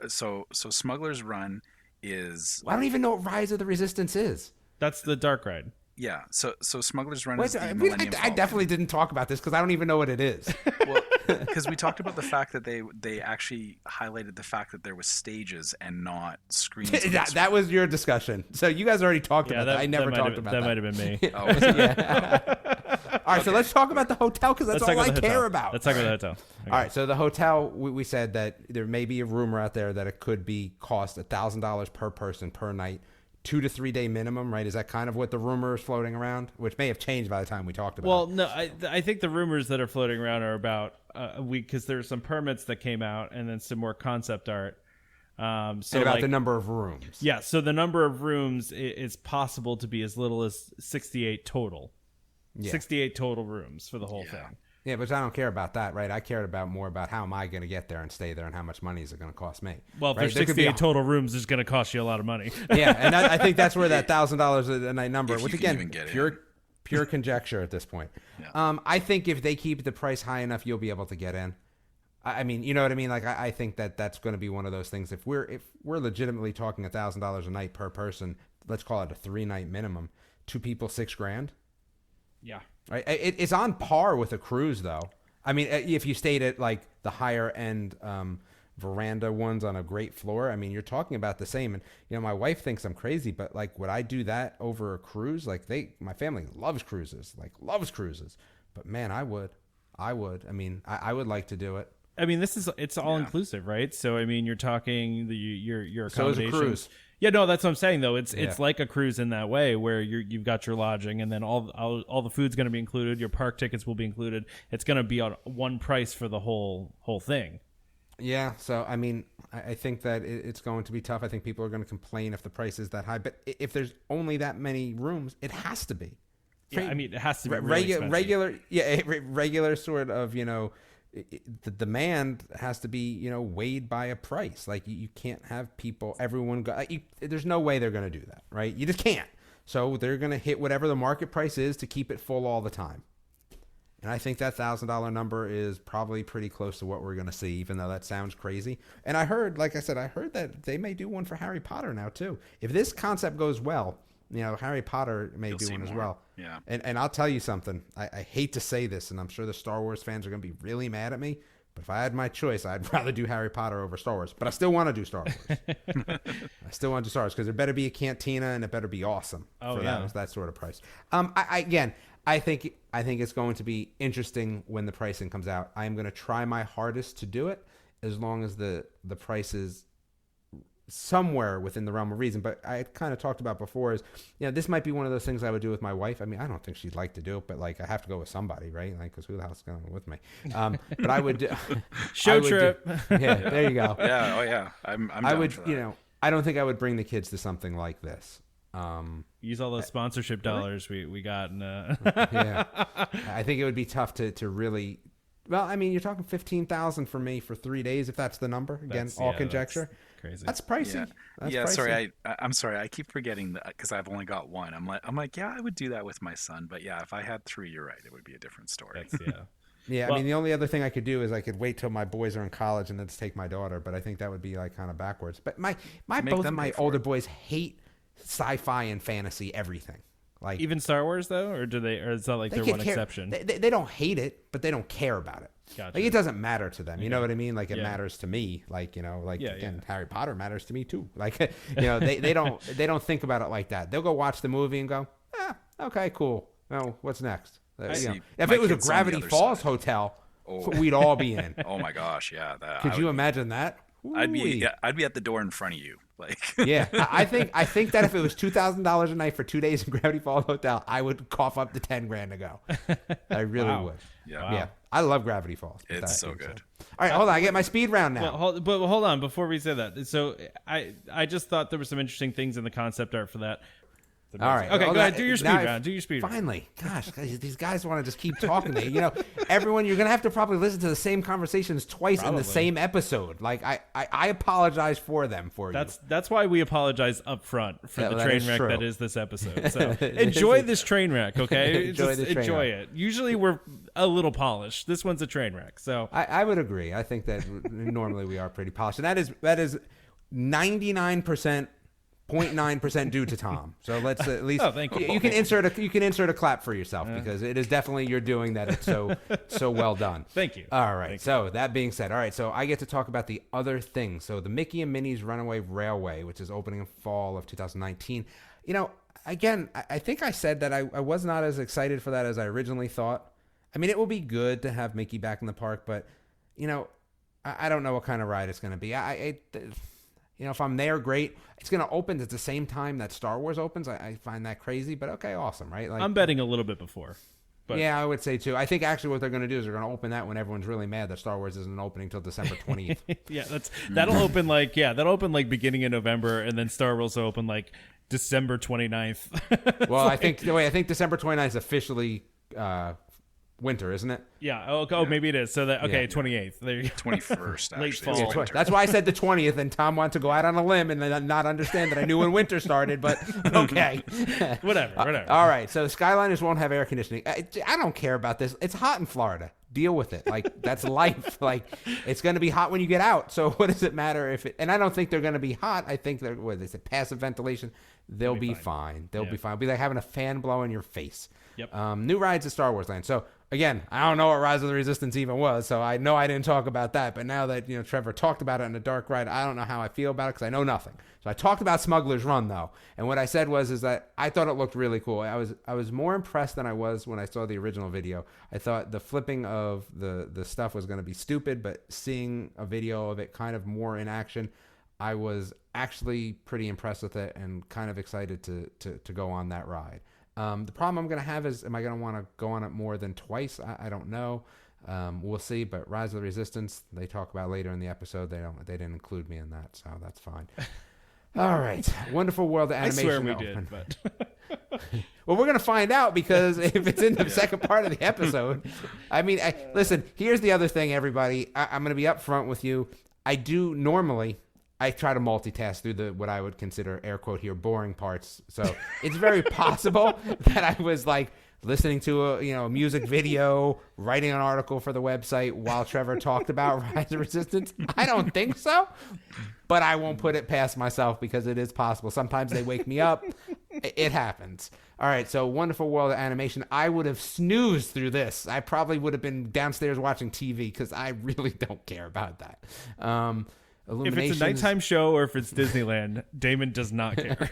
so Smuggler's Run is. I don't even know what Rise of the Resistance is. That's the dark ride. Yeah, so Smuggler's Run is the Millennium I definitely didn't talk about this because I don't even know what it is. Well, because we talked about the fact that they actually highlighted the fact that there was stages and not screens. That was your discussion. So you guys already talked about that. I never talked about that. That might have been me. Oh, was it? Yeah. All right, so let's talk about the hotel because that's all I care about. Let's talk about the hotel. Okay. All right, so the hotel, we said that there may be a rumor out there that it could be cost $1,000 per person per night. 2 to 3 day minimum, right? Is that kind of what the rumor is floating around? Which may have changed by the time we talked about it. Well, no, I think the rumors that are floating around are about a week because there's some permits that came out and then some more concept art. So and about the number of rooms. Yeah, so the number of rooms is possible to be as little as 68 total. Yeah. 68 total rooms for the whole thing. Yeah, but I don't care about that, right? I cared about more about how am I going to get there and stay there and how much money is it going to cost me. Well, if right? there's 68 total rooms, it's going to cost you a lot of money. Yeah, and I think that's where that $1,000 a night number, which again, pure conjecture at this point. Yeah. I think if they keep the price high enough, you'll be able to get in. I mean, you know what I mean? Like, I think that's going to be one of those things. If we're legitimately talking $1,000 a night per person, let's call it a 3-night minimum. 2 people, $6,000. Yeah. Right. It's on par with a cruise, though. I mean, if you stayed at like the higher end veranda ones on a great floor, I mean, you're talking about the same. And my wife thinks I'm crazy, but like, would I do that over a cruise? Like, my family loves cruises, But man, I would. I mean, I would like to do it. I mean, it's all inclusive, right? So I mean, you're talking your accommodations. So is a cruise. Yeah, no, that's what I'm saying though. It's like a cruise in that way, where you've got your lodging, and then all the food's going to be included. Your park tickets will be included. It's going to be on one price for the whole thing. Yeah. So I mean, I think that it's going to be tough. I think people are going to complain if the price is that high. But if there's only that many rooms, it has to be. Yeah, I mean, it has to be really regular sort of the demand has to be weighed by a price. Like you can't have everyone go. There's no way they're going to do that, right? You just can't. So they're going to hit whatever the market price is to keep it full all the time. And I think that $1,000 number is probably pretty close to what we're going to see, even though that sounds crazy. And I heard that they may do one for Harry Potter now too. If this concept goes well, Harry Potter may do one as well. Yeah. And I'll tell you something. I hate to say this, and I'm sure the Star Wars fans are going to be really mad at me, but if I had my choice, I'd rather do Harry Potter over Star Wars. But I still want to do Star Wars. I still want to do Star Wars because there better be a cantina and it better be awesome for that sort of price. I think it's going to be interesting when the pricing comes out. I am going to try my hardest to do it as long as the price is somewhere within the realm of reason. But I kind of talked about before is, this might be one of those things I would do with my wife. I mean, I don't think she'd like to do it, but like I have to go with somebody, right? Like, because who the hell's going with me? But I would do show trip. Yeah, there you go. Yeah. Oh yeah. I'm I would, for that. I don't think I would bring the kids to something like this. Use all those sponsorship dollars we got. Yeah, I think it would be tough to really. Well, I mean, you're talking $15,000 for me for 3 days, if that's the number. Again, all conjecture. That's crazy. That's pricey. Yeah. That's Yeah, pricey. sorry. I'm sorry. I keep forgetting that because I've only got one. I'm like, yeah, I would do that with my son. But yeah, if I had 3, you're right. It would be a different story. Yeah, Well, I mean, the only other thing I could do is I could wait till my boys are in college and then just take my daughter. But I think that would be like kind of backwards. But both of my older boys hate sci-fi and fantasy everything. Like even Star Wars though, or do they? Or is that like their one exception? They don't hate it, but they don't care about it. Gotcha. Like it doesn't matter to them. You know what I mean? Like it Yeah. matters to me. Like again, Harry Potter matters to me too. Like they don't think about it like that. They'll go watch the movie and go, okay, cool. Well, what's next? See, if my it was a kid's on the Gravity other Falls side. hotel, we'd all be in. Oh my gosh, yeah. Could you imagine that? I'd Ooh-wee. be at the door in front of you, like. Yeah, I think that if it was $2,000 a night for 2 days in Gravity Falls Hotel, I would cough up the $10,000 to go. I really would. Yeah. Wow. Yeah, I love Gravity Falls. It's so good. All right, hold on. I get my speed round now. Well, hold on before we say that. So I just thought there were some interesting things in the concept art for that. All right. Okay, Well, go ahead. Do your speed now round. Do your speed round. Finally. Gosh, these guys want to just keep talking to you. Everyone, you're going to have to probably listen to the same conversations twice in the same episode. Like, I apologize for them for you. That's why we apologize up front for the that train is wreck true. that is this episode. So enjoy this train wreck, okay? Enjoy Just the train enjoy wreck. it. Usually we're a little polished. This one's a train wreck. So I would agree. I think that normally we are pretty polished. And that is 99.9% due to Tom. So let's at least thank you. You can insert a clap for yourself because it is definitely you're doing that. It's so well done. Thank you. All right. So that being said, all right. So I get to talk about the other things. So the Mickey and Minnie's Runaway Railway, which is opening in fall of 2019. Again, I think I said that I was not as excited for that as I originally thought. I mean, it will be good to have Mickey back in the park, but I don't know what kind of ride it's going to be. If I'm there, great. It's going to open at the same time that Star Wars opens. I find that crazy, but okay, awesome, right? Like, I'm betting a little bit before. But yeah, I would say too. I think actually what they're going to do is they're going to open that when everyone's really mad that Star Wars isn't opening until December 20th. yeah, that'll open like beginning of November, and then Star Wars will open like December 29th. Well, I think December 29th is officially winter, isn't it? Yeah. Oh, maybe it is. So that okay, Yeah. 28th. There you go. 21st, Late actually. fall. is Yeah, winter. That's why I said the 20th, and Tom wanted to go out on a limb and then not understand that I knew when winter started, but okay. Whatever. All right, so Skyliners won't have air conditioning. I don't care about this. It's hot in Florida. Deal with it. Like, that's life. Like, it's going to be hot when you get out. So what does it matter if it... And I don't think they're going to be hot. I think they're... What is it? Passive ventilation. They'll be fine. They'll be fine. It'll be like having a fan blow in your face. Yep. New rides at Star Wars Land. So, again, I don't know what Rise of the Resistance even was, so I know I didn't talk about that. But now that, Trevor talked about it in a dark ride, I don't know how I feel about it because I know nothing. So I talked about Smuggler's Run, though. And what I said is that I thought it looked really cool. I was more impressed than I was when I saw the original video. I thought the flipping of the stuff was going to be stupid, but seeing a video of it kind of more in action, I was actually pretty impressed with it and kind of excited to go on that ride. The problem I'm going to have is, am I going to want to go on it more than twice? I don't know. We'll see. But Rise of the Resistance, they talk about later in the episode. They didn't include me in that, so that's fine. All right, Wonderful World of Animation. I swear we did, but well, we're gonna find out because if it's in the second part of the episode, I mean, listen. Here's the other thing, everybody. I'm gonna be upfront with you. I do normally. I try to multitask through what I would consider, air quote here, boring parts. So it's very possible that I was like listening to a music video, writing an article for the website while Trevor talked about Rise of Resistance. I don't think so, but I won't put it past myself because it is possible. Sometimes they wake me up. It happens. All right, so Wonderful World of Animation. I would have snoozed through this. I probably would have been downstairs watching TV because I really don't care about that. if it's a nighttime show or if it's Disneyland, Damon does not care.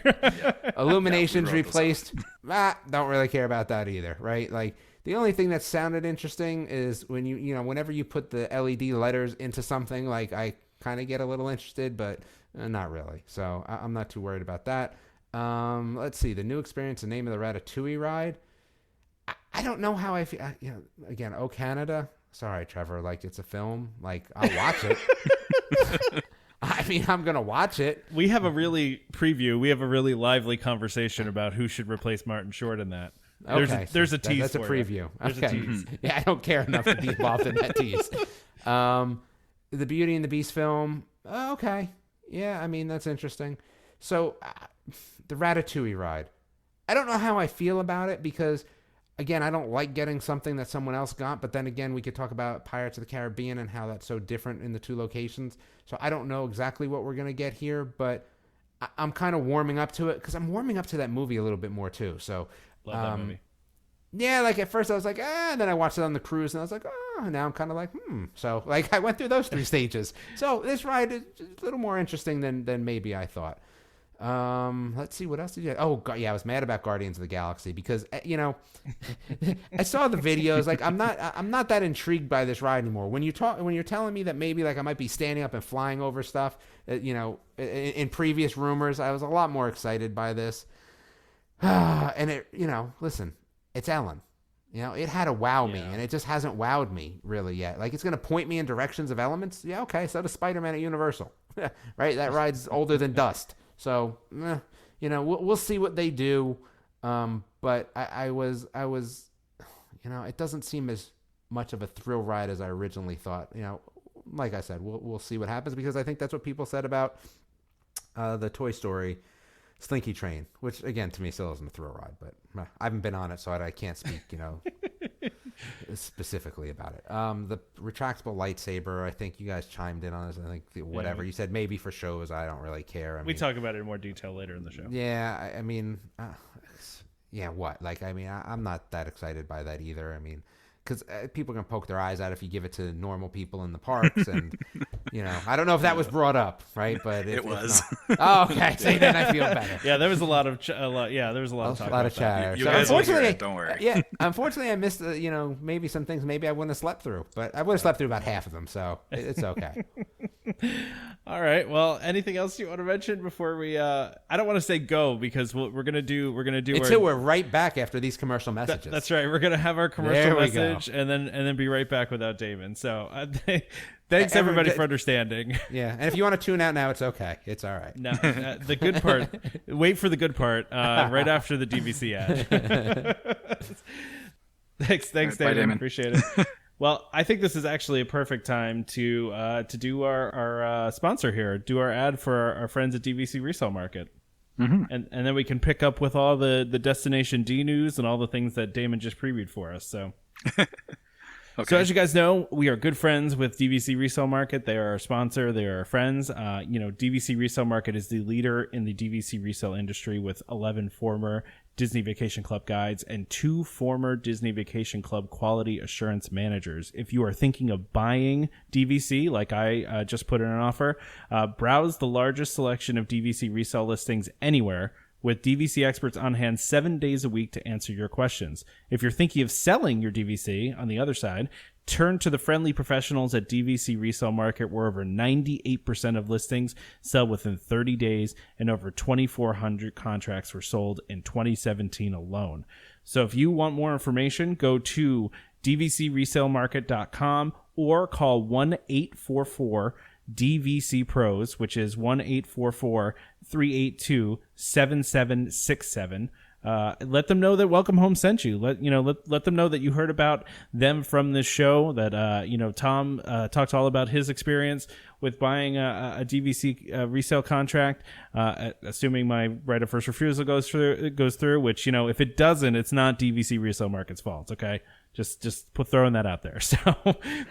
Illuminations replaced. Don't really care about that either, right? Like, the only thing that sounded interesting is when whenever you put the LED letters into something, like, I kind of get a little interested, but not really. So I'm not too worried about that. Let's see. The new experience, the name of the Ratatouille ride. I don't know how I feel. Again, Oh Canada. Sorry, Trevor. Like, it's a film. Like, I'll watch it. I mean, I'm going to watch it. We have a really lively conversation about who should replace Martin Short in that. Okay, there's a tease. That's a preview. There's a tease. Yeah, I don't care enough to be involved in that tease. The Beauty and the Beast film. Okay. Yeah, I mean, that's interesting. So, the Ratatouille ride. I don't know how I feel about it because, again, I don't like getting something that someone else got. But then again, we could talk about Pirates of the Caribbean and how that's so different in the two locations. So I don't know exactly what we're going to get here, but I'm kind of warming up to it because I'm warming up to that movie a little bit more too. So, love that movie. Yeah, like at first I was like, and then I watched it on the cruise and I was like, and now I'm kind of like, So, like, I went through those three stages. So this ride is a little more interesting than maybe I thought. Let's see, what else did you? Oh, God, yeah, I was mad about Guardians of the Galaxy because I saw the videos. Like, I'm not that intrigued by this ride anymore. When you're telling me that maybe like I might be standing up and flying over stuff, in previous rumors, I was a lot more excited by this. And it, listen, it's Ellen. It had to wow me, and it just hasn't wowed me really yet. Like, it's going to point me in directions of Elements. Yeah, okay, so does Spider-Man at Universal. Right? That ride's older than dust. So, we'll see what they do. But I was, it doesn't seem as much of a thrill ride as I originally thought. Like I said, we'll see what happens because I think that's what people said about the Toy Story Slinky Train, which again to me still isn't a thrill ride, but I haven't been on it, so I can't speak, specifically about it. The retractable lightsaber, I think you guys chimed in on this. I think whatever you said, maybe for shows, I don't really care. We talk about it in more detail later in the show. Yeah, I mean, what? Like, I mean, I'm not that excited by that either. I mean, because people are going to poke their eyes out if you give it to normal people in the parks. And, I don't know if that was brought up, right? But it was. Oh, okay. So then I feel better. Yeah, there was a lot of talk a lot of chatter. You guys will hear it, don't worry. Yeah, unfortunately, I missed, maybe some things maybe I wouldn't have slept through. But I would have slept through about half of them, so it's okay. All right. Well, anything else you want to mention before we? I don't want to say go because we're gonna do. Until we're right back after these commercial messages. That's right. We're gonna have our commercial message and then be right back without Damon. So thanks everybody for understanding. Yeah, and if you want to tune out now, it's okay. It's all right. No, the good part. Wait for the good part right after the DVC ad. Thanks, Bye, Damon. Damon. Appreciate it. Well, I think this is actually a perfect time to do our sponsor here, do our ad for our friends at DVC Resale Market. Mm-hmm. And then we can pick up with all the Destination D news and all the things that Damon just previewed for us. So, Okay. So as you guys know, we are good friends with DVC Resale Market. They are our sponsor. They are our friends. DVC Resale Market is the leader in the DVC resale industry with 11 former Disney Vacation Club guides and 2 former Disney Vacation Club quality assurance managers. If you are thinking of buying DVC, like I just put in an offer, browse the largest selection of DVC resale listings anywhere, with DVC experts on hand 7 days a week to answer your questions. If you're thinking of selling your DVC, on the other side, turn to the friendly professionals at DVC Resale Market, where over 98% of listings sell within 30 days and over 2,400 contracts were sold in 2017 alone. So if you want more information, go to dvcresalemarket.com or call 1-844 DVC Pros, which is 1-844-382-7767. Let them know that Welcome Home sent you. Let them know that you heard about them from this show. That Tom talked all about his experience with buying a DVC resale contract. Assuming my right of first refusal goes through. Which if it doesn't, it's not DVC Resale Market's fault. Okay. Just throwing that out there. So,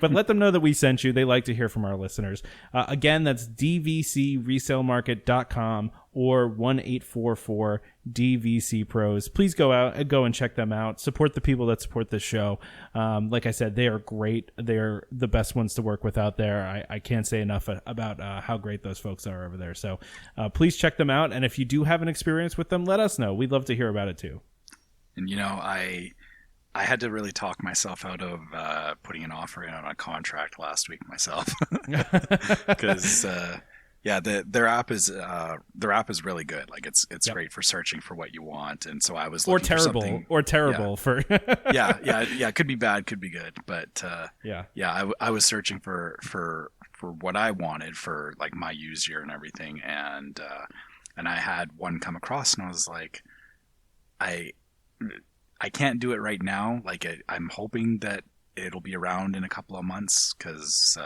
but let them know that we sent you. They like to hear from our listeners. Again, that's dvcresalemarket.com or 1-844-DVC Pros. Please go and check them out. Support the people that support this show. Like I said, they are great. They're the best ones to work with out there. I can't say enough about how great those folks are over there. So please check them out. And if you do have an experience with them, let us know. We'd love to hear about it too. And I had to really talk myself out of putting an offer in on a contract last week myself, because their app is really good. Like it's great for searching for what you want, and so I was looking for terrible for it could be bad, could be good, but I was searching for what I wanted for like my use year and everything, and I had one come across, and I was like, I can't do it right now. Like I'm hoping that it'll be around in a couple of months, because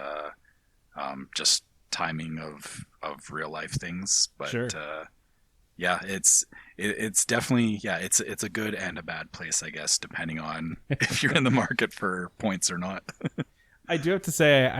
just timing of real life things. But sure. It's definitely it's a good and a bad place, I guess, depending on if you're in the market for points or not. I do have to say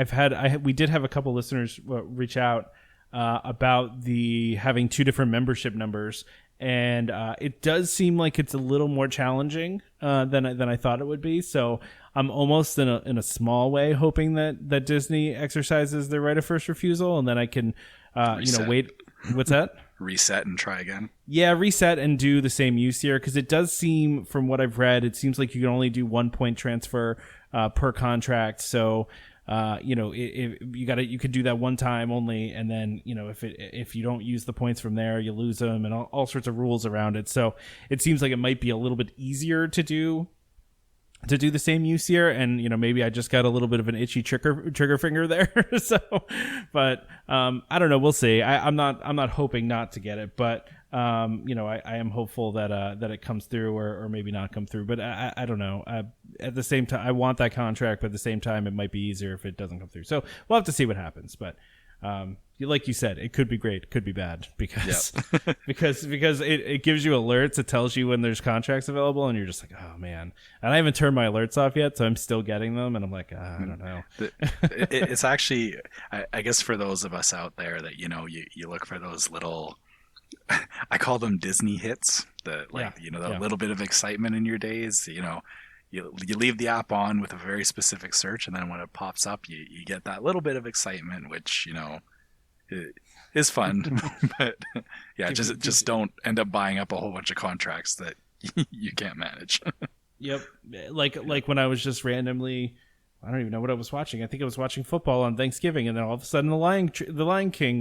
we did have a couple listeners reach out about having 2 different membership numbers. And it does seem like it's a little more challenging than I thought it would be. So I'm almost in a small way hoping that Disney exercises their right of first refusal, and then I can wait. What's that? Reset and try again. Yeah, reset and do the same use year, because it does seem, from what I've read, it seems like you can only do 1 point transfer per contract. So. You could do that one time only, and then if you don't use the points from there, you lose them, and all sorts of rules around it. So it seems like it might be a little bit easier to do the same use year, and maybe I just got a little bit of an itchy trigger finger there. So, but I don't know. We'll see. I'm not hoping not to get it, but I am hopeful that it comes through, or maybe not come through. But I don't know. At the same time, I want that contract, but at the same time, it might be easier if it doesn't come through. So we'll have to see what happens. But like you said, it could be great, it could be bad, because because it gives you alerts. It tells you when there's contracts available, and you're just like, oh man. And I haven't turned my alerts off yet, so I'm still getting them, and I'm like, I don't know. It's actually, I guess, for those of us out there that you look for those little, I call them Disney hits, little bit of excitement in your days. You leave the app on with a very specific search, and then when it pops up, you get that little bit of excitement, which is fun. But just don't end up buying up a whole bunch of contracts that you can't manage. Yep, like when I was just randomly, I don't even know what I was watching. I think I was watching football on Thanksgiving, and then all of a sudden the Lion King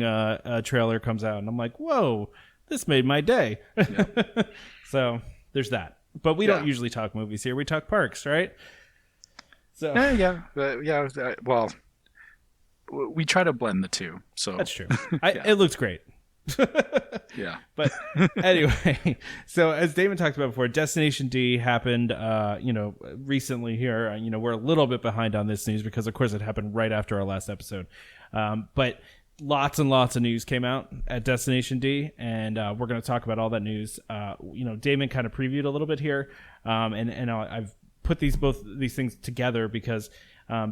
trailer comes out, and I'm like, whoa, this made my day. Yep. So there's that. But we don't usually talk movies here. We talk parks, right? So well, we try to blend the two. So that's true. It looked great. Yeah. But anyway, so as Damon talked about before, Destination D happened, recently here. We're a little bit behind on this news because, of course, it happened right after our last episode. But lots and lots of news came out at Destination D, and we're going to talk about all that news. Damon kind of previewed a little bit here, and I've put both these things together because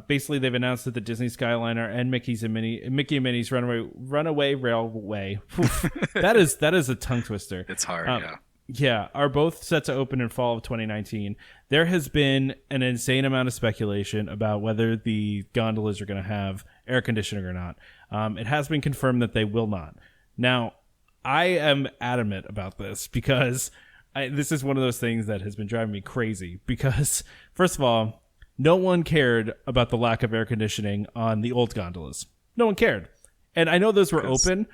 basically they've announced that the Disney Skyliner and Mickey and Minnie's Runaway Railway, that is a tongue twister. It's hard, are both set to open in fall of 2019. There has been an insane amount of speculation about whether the gondolas are going to have air conditioning or not. It has been confirmed that they will not. Now, I am adamant about this because this is one of those things that has been driving me crazy because, first of all, no one cared about the lack of air conditioning on the old gondolas. No one cared. And I know those were open,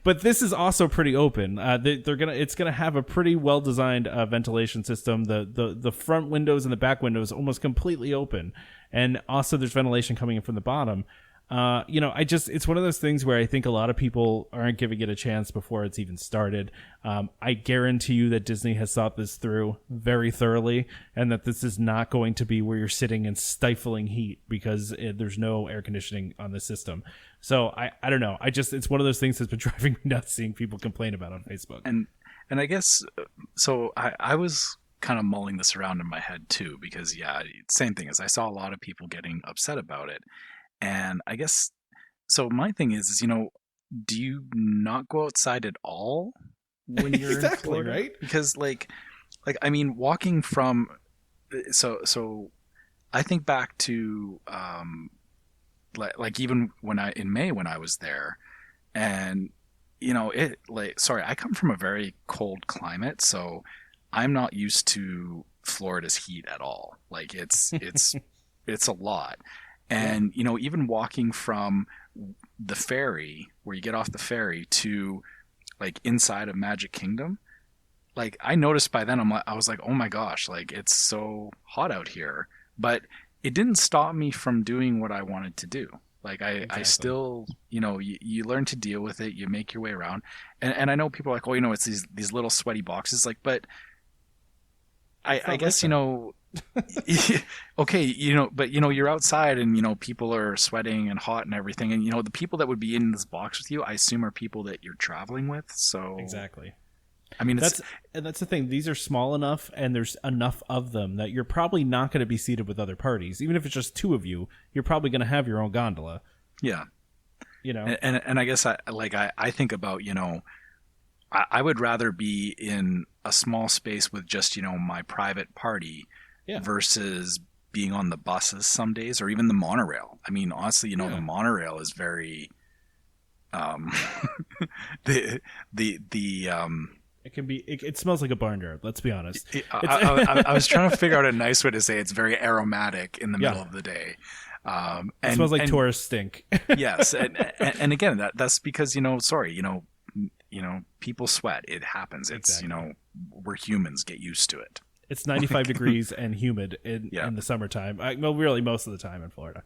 but this is also pretty open. It's gonna have a pretty well designed ventilation system. The front windows and the back windows almost completely open, and also there's ventilation coming in from the bottom. It's one of those things where I think a lot of people aren't giving it a chance before it's even started. I guarantee you that Disney has thought this through very thoroughly, and that this is not going to be where you're sitting in stifling heat because there's no air conditioning on the system. So I don't know. It's one of those things that's been driving me nuts seeing people complain about on Facebook. And I guess, so I was kind of mulling this around in my head too, because same thing as I saw a lot of people getting upset about it. And I guess, so my thing is, do you not go outside at all when you're exactly, in Florida? Right? Because walking from, so I think back to, even in May when I was there, and, I come from a very cold climate, so I'm not used to Florida's heat at all. Like it's a lot. And, even walking from the ferry, where you get off the ferry, to inside of Magic Kingdom, I noticed by then, I was like, oh my gosh, it's so hot out here. But it didn't stop me from doing what I wanted to do. Exactly. I still, you learn to deal with it. You make your way around. And I know people are like, oh, it's these little sweaty boxes. But I guess, okay, but you're outside and people are sweating and hot and everything, and the people that would be in this box with you, I assume, are people that you're traveling with. So exactly. I mean, that's the thing. These are small enough, and there's enough of them that you're probably not going to be seated with other parties. Even if it's just two of you, you're probably going to have your own gondola. Yeah. And I guess I think about I would rather be in a small space with just my private party. Yeah. Versus being on the buses some days, or even the monorail. I mean, honestly, the monorail is very, it can be. It smells like a barn yard. Let's be honest. I was trying to figure out a nice way to say it's very aromatic in the middle of the day. It smells like tourist stink. Yes, and again, that's because people sweat. It happens. It's we're humans. Get used to it. It's 95 degrees and humid in the summertime. Really most of the time in Florida.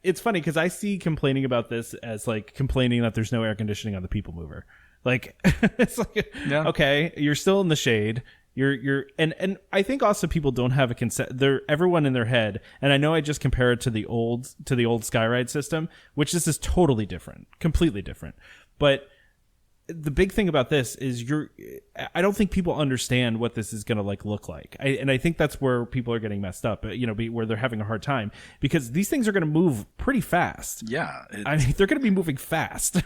It's funny because I see complaining about this as complaining that there's no air conditioning on the people mover. It's okay, you're still in the shade. And I think also people don't have a consent. Everyone in their head, and I know I just compare it to the old Skyride system, which this is totally different, completely different. But the big thing about this is I don't think people understand what this is going to look like. And I think that's where people are getting messed up, where they're having a hard time, because these things are going to move pretty fast. Yeah. They're going to be moving fast.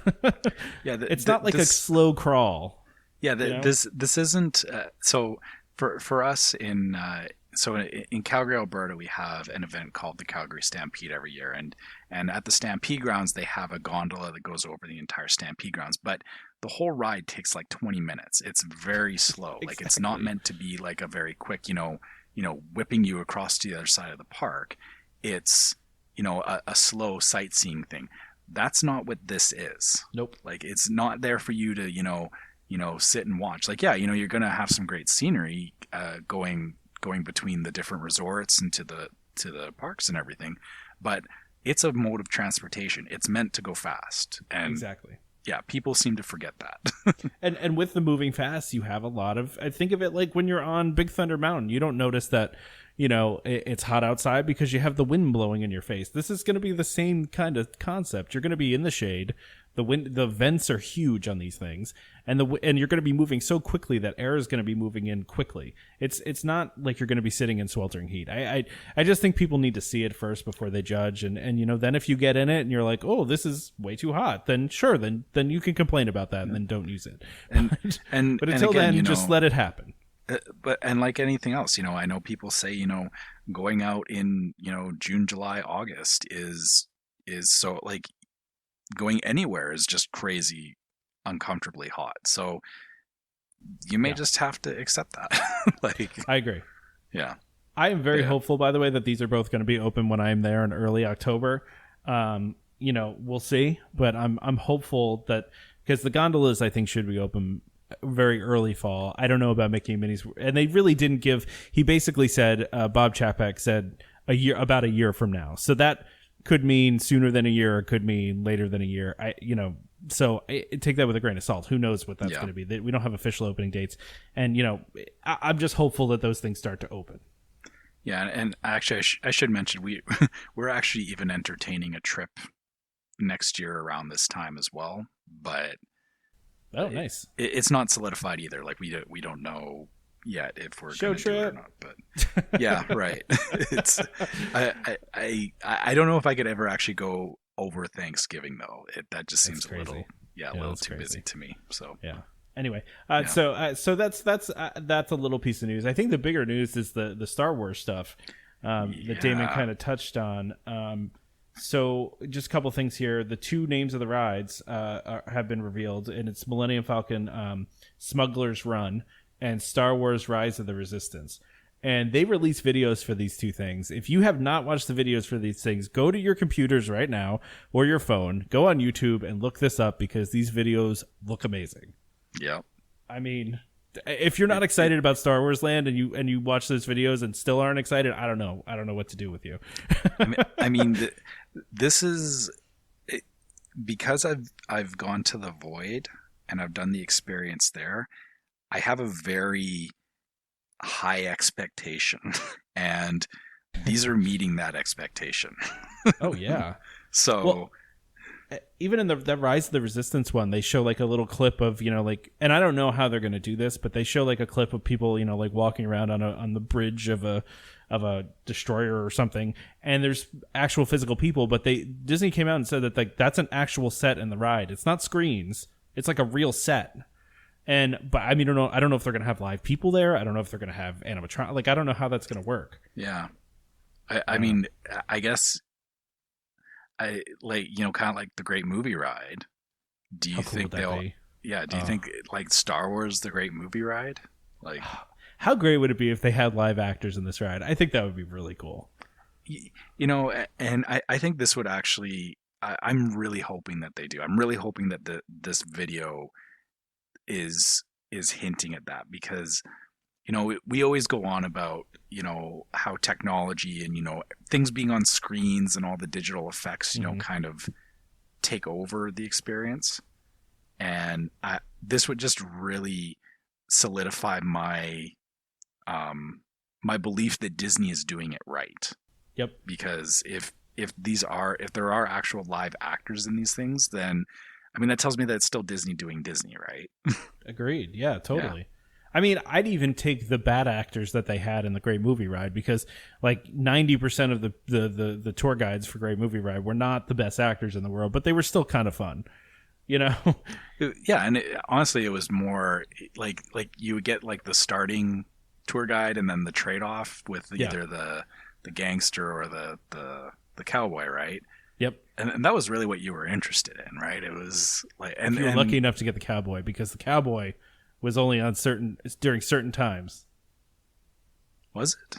Yeah. It's not like a slow crawl. Yeah. This isn't, so for us in Calgary, Alberta, we have an event called the Calgary Stampede every year. And at the Stampede grounds, they have a gondola that goes over the entire Stampede grounds. But the whole ride takes 20 minutes. It's very slow. Exactly. It's not meant to be a very quick, whipping you across to the other side of the park. It's, a slow sightseeing thing. That's not what this is. Nope. It's not there for you to, sit and watch. You're going to have some great scenery going between the different resorts and to the parks and everything. But it's a mode of transportation. It's meant to go fast. And exactly. people seem to forget that. And with the moving fast, you have a lot of, I think of it like when you're on Big Thunder Mountain, you don't notice that, it's hot outside because you have the wind blowing in your face. This is going to be the same kind of concept. You're going to be in the shade. The vents are huge on these things, and you're going to be moving so quickly that air is going to be moving in quickly. It's not like you're going to be sitting in sweltering heat. I just think people need to see it first before they judge, and then if you get in it and you're like, oh, this is way too hot, then sure, then you can complain about that and then don't use it. But until then, just let it happen. But like anything else, I know people say, going out in, June, July, August is so, like, going anywhere is just crazy uncomfortably hot. So you may just have to accept that. I agree. Yeah. I am very hopeful, by the way, that these are both going to be open when I'm there in early October. We'll see, but I'm hopeful that, because the gondolas I think should be open very early fall. I don't know about Mickey and Minnie's, and they really didn't give. He basically said, Bob Chapek said about a year from now. So that could mean sooner than a year, or could mean later than a year. So I take that with a grain of salt. Who knows what that's going to be? We don't have official opening dates, and I'm just hopeful that those things start to open. Yeah, and actually, I should mention we're actually even entertaining a trip next year around this time as well, but. Oh, nice. It's not solidified either. Like we don't know yet if we're going to do it or not. But yeah, right. It's I don't know if I could ever actually go over Thanksgiving though. That just seems a little too busy to me. So yeah. Anyway, so that's a little piece of news. I think the bigger news is the Star Wars stuff that Damon kind of touched on. So just a couple things here. The two names of the rides have been revealed, and it's Millennium Falcon Smuggler's Run and Star Wars Rise of the Resistance. And they release videos for these two things. If you have not watched the videos for these things, go to your computers right now or your phone, go on YouTube and look this up, because these videos look amazing. Yeah. I mean, if you're not excited about Star Wars Land and you watch those videos and still aren't excited, I don't know what to do with you. I mean, this is because I've gone to the Void and I've done the experience there. I have a very high expectation, and these are meeting that expectation. Oh yeah. So. Well, even in the Rise of the Resistance one, they show like a little clip of, and I don't know how they're going to do this, but they show like a clip of people, like walking around on the bridge of a destroyer or something, and there's actual physical people, but Disney came out and said that like that's an actual set in the ride. It's not screens. It's like a real set. But I mean, I don't know if they're going to have live people there. I don't know if they're going to have animatronic. Like, I don't know how that's going to work. Yeah. I mean, I guess kind of like the Great Movie Ride. Do you think they'll? Yeah. Do you think like Star Wars, the Great Movie Ride? Like, how great would it be if they had live actors in this ride? I think that would be really cool. And I think this would actually. I'm really hoping that they do. I'm really hoping that this video is hinting at that, because we always go on about how technology and things being on screens and all the digital effects kind of take over the experience, and this would just really solidify my my belief that Disney is doing it right. Yep. Because if there are actual live actors in these things, then I mean that tells me that it's still Disney doing Disney, right? Agreed. Yeah, totally. Yeah. I mean, I'd even take the bad actors that they had in the Great Movie Ride, because like 90% of the tour guides for Great Movie Ride were not the best actors in the world, but they were still kind of fun, Yeah, and honestly, it was more like you would get like the starting tour guide and then the trade-off with either the gangster or the cowboy, right? Yep. And that was really what you were interested in, right? It was like, and you were lucky enough to get the cowboy, because the cowboy was only on during certain times. Was it?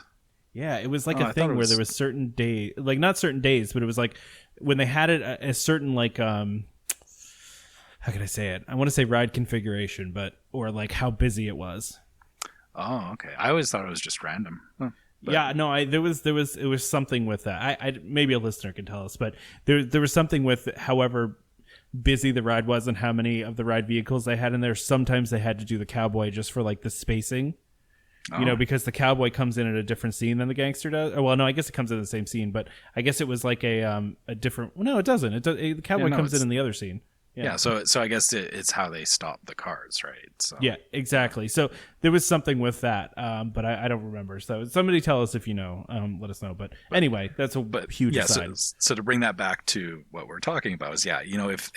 Yeah, it was like a thing where there was certain day, like not certain days, but it was like when they had it a certain like how can I say it? I want to say ride configuration, or like how busy it was. Oh, okay. I always thought it was just random. Huh. Yeah, no, it was something with that. I maybe a listener can tell us, but there was something with however busy the ride was and how many of the ride vehicles they had in there. Sometimes they had to do the cowboy just for like the spacing. You know, because the cowboy comes in at a different scene than the gangster does. Well, no, I guess it comes in the same scene, but I guess it was like a different. No, it doesn't. The cowboy comes in the other scene. Yeah. So I guess it's how they stop the cars, right? So yeah, exactly. So there was something with that, but I don't remember. So somebody tell us if you know. Let us know. But anyway, that's a huge aside. So to bring that back to what we're talking about is, you know, if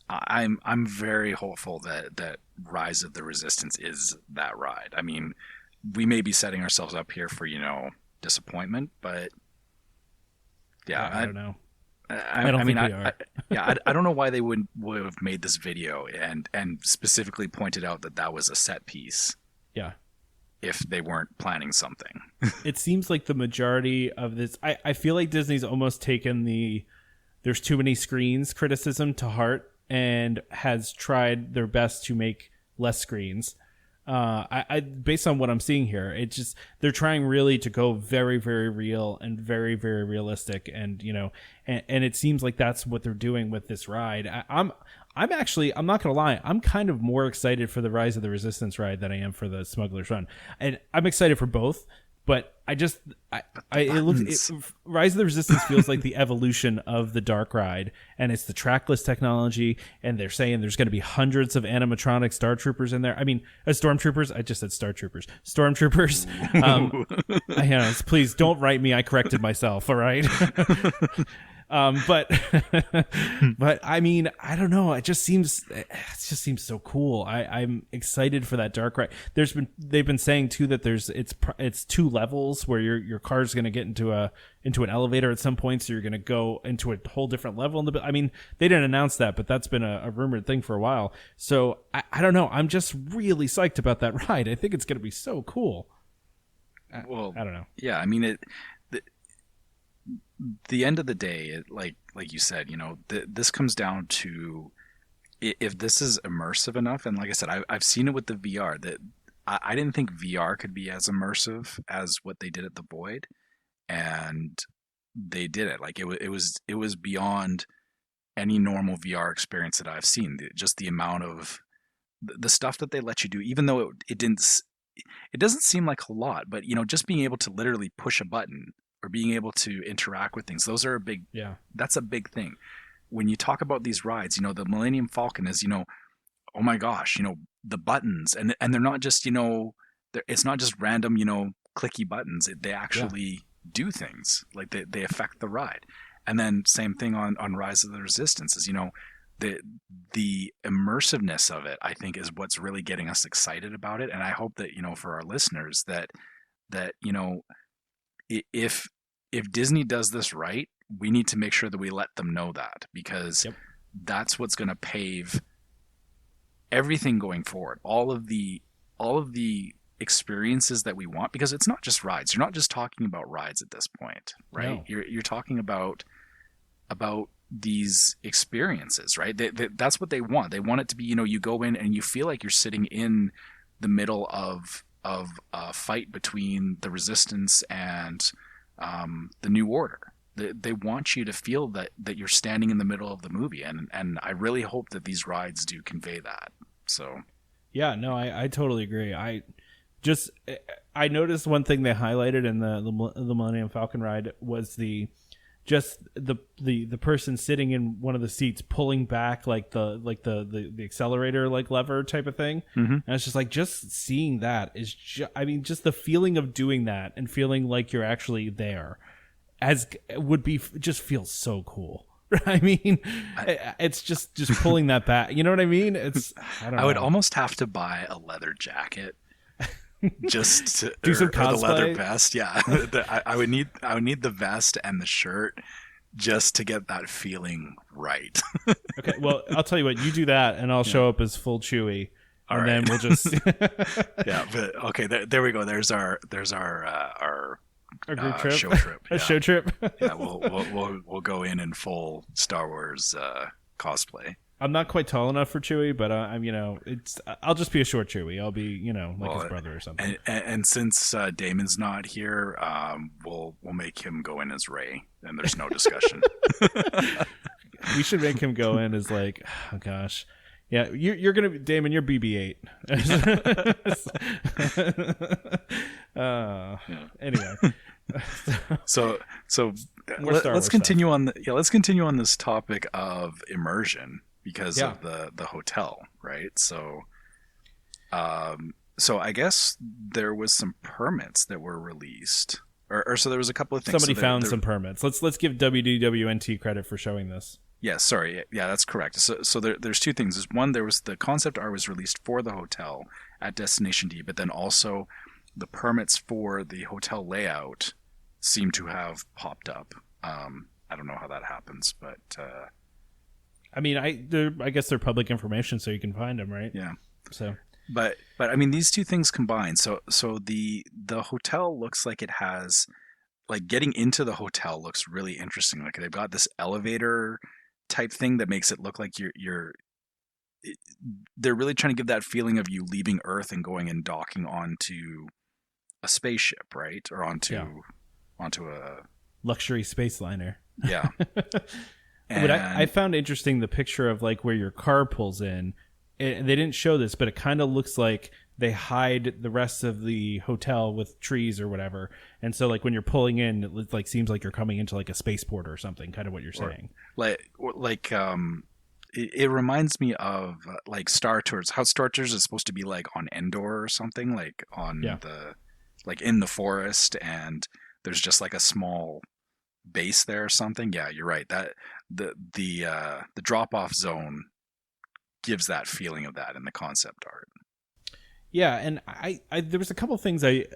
I'm very hopeful that Rise of the Resistance is that ride. I mean, we may be setting ourselves up here for, you know, disappointment, but yeah, I don't know. I don't think we are. I don't know why they would have made this video and specifically pointed out that was a set piece. Yeah. If they weren't planning something. It seems like the majority of this, I feel like Disney's almost taken there's too many screens criticism to heart and has tried their best to make less screens. I based on what I'm seeing here, they're trying really to go very, very real and very, very realistic, and you know, and it seems like that's what they're doing with this ride. I'm not gonna lie, I'm kind of more excited for the Rise of the Resistance ride than I am for the Smuggler's Run, and I'm excited for both. But Rise of the Resistance feels like the evolution of the dark ride, and it's the trackless technology, and they're saying there's going to be hundreds of animatronic Star Troopers in there. I mean, Stormtroopers. I just said Star Troopers. Stormtroopers. Please don't write me. I corrected myself. All right. But I mean, I don't know. It just seems so cool. I'm excited for that dark ride. They've been saying too that it's 2 levels where your car's going to get into an elevator at some point. So you're going to go into a whole different level I mean, they didn't announce that, but that's been a rumored thing for a while. So I don't know. I'm just really psyched about that ride. I think it's going to be so cool. Well, I don't know. Yeah. I mean, the end of the day, like you said, you know, this comes down to if this is immersive enough. And like I said, I've seen it with the VR that I didn't think VR could be as immersive as what they did at the Void, and they did it. Like it was beyond any normal VR experience that I've seen. Just the amount of the stuff that they let you do, even though it doesn't seem like a lot, but you know, just being able to literally push a button or being able to interact with things, those are that's a big thing. When you talk about these rides, you know, the Millennium Falcon is, you know, oh my gosh, you know, the buttons, and they're not just, you know, it's not just random, you know, clicky buttons. They actually do things, like they affect the ride. And then same thing on Rise of the Resistance is, you know, the immersiveness of it, I think, is what's really getting us excited about it. And I hope that, you know, for our listeners that you know, if Disney does this right, we need to make sure that we let them know that, because that's what's going to pave everything going forward. All of the experiences that we want, because it's not just rides. You're not just talking about rides at this point, right? No. You're talking about these experiences, right? That's what they want. They want it to be, you know, you go in and you feel like you're sitting in the middle of a fight between the Resistance and the New Order. They want you to feel that you're standing in the middle of the movie, and I really hope that these rides do convey that. So yeah, no, I totally agree. I noticed one thing they highlighted in the Millennium Falcon ride was the person sitting in one of the seats pulling back like the accelerator like lever type of thing. Mm-hmm. And it's just like, just seeing that is just the feeling of doing that and feeling like you're actually there just feels so cool. I mean, it's just pulling that back. You know what I mean? I would almost have to buy a leather jacket just to do some cosplay. Or the leather vest. Yeah, I would need the vest and the shirt just to get that feeling right. Okay, well, I'll tell you what. You do that, and I'll show up as full Chewie. All and right. Then we'll just yeah. But okay, there we go. There's our group trip. Show trip. A show trip. Yeah, we'll go in full Star Wars cosplay. I'm not quite tall enough for Chewie, but I'll just be a short Chewie. I'll be, his brother or something. And since Damon's not here, we'll make him go in as Rey, and there's no discussion. We should make him go in as like, oh gosh. Yeah, you're gonna be Damon. You're BB-8. Anyway, so let's continue on let's continue on this topic of immersion because of the hotel, right? So I guess there was some permits that were released, or so there was a couple of things. Somebody found some permits. Let's give WDWNT credit for showing this. Yeah, sorry. Yeah, that's correct. So there's two things. One, there was the concept art was released for the hotel at Destination D, but then also the permits for the hotel layout seem to have popped up. I don't know how that happens, but I mean, I guess they're public information, so you can find them, right? Yeah. So, but I mean, these two things combined. So the hotel looks like it has, like, getting into the hotel looks really interesting. Like they've got this elevator type thing that makes it look like they're really trying to give that feeling of you leaving Earth and going and docking onto a spaceship, right? Or onto a luxury space liner. Yeah. What I found interesting, the picture of like where your car pulls in. They didn't show this, but it kind of looks like they hide the rest of the hotel with trees or whatever. And so like when you're pulling in, it like seems like you're coming into like a spaceport or something, kind of what you're saying. It reminds me of like Star Tours, how Star Tours is supposed to be like on Endor or something, like on like in the forest, and there's just like a small base there or something. Yeah, you're right. That the drop off zone gives that feeling of that in the concept art. Yeah, and I there was a couple things that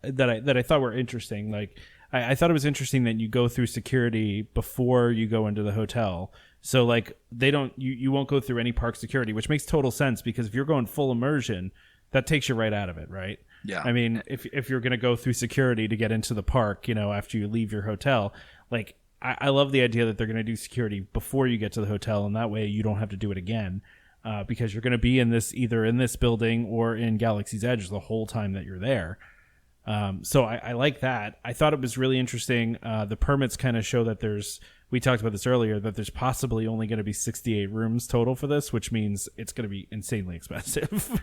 I thought were interesting. Like I thought it was interesting that you go through security before you go into the hotel. So like you won't go through any park security, which makes total sense because if you're going full immersion, that takes you right out of it, right? Yeah. I mean, if you're going to go through security to get into the park, after you leave your hotel, like I love the idea that they're going to do security before you get to the hotel, and that way you don't have to do it again, because you're going to be either in this building or in Galaxy's Edge the whole time that you're there. So I like that. I thought it was really interesting. The permits kind of show that we talked about this earlier, that there's possibly only going to be 68 rooms total for this, which means it's going to be insanely expensive.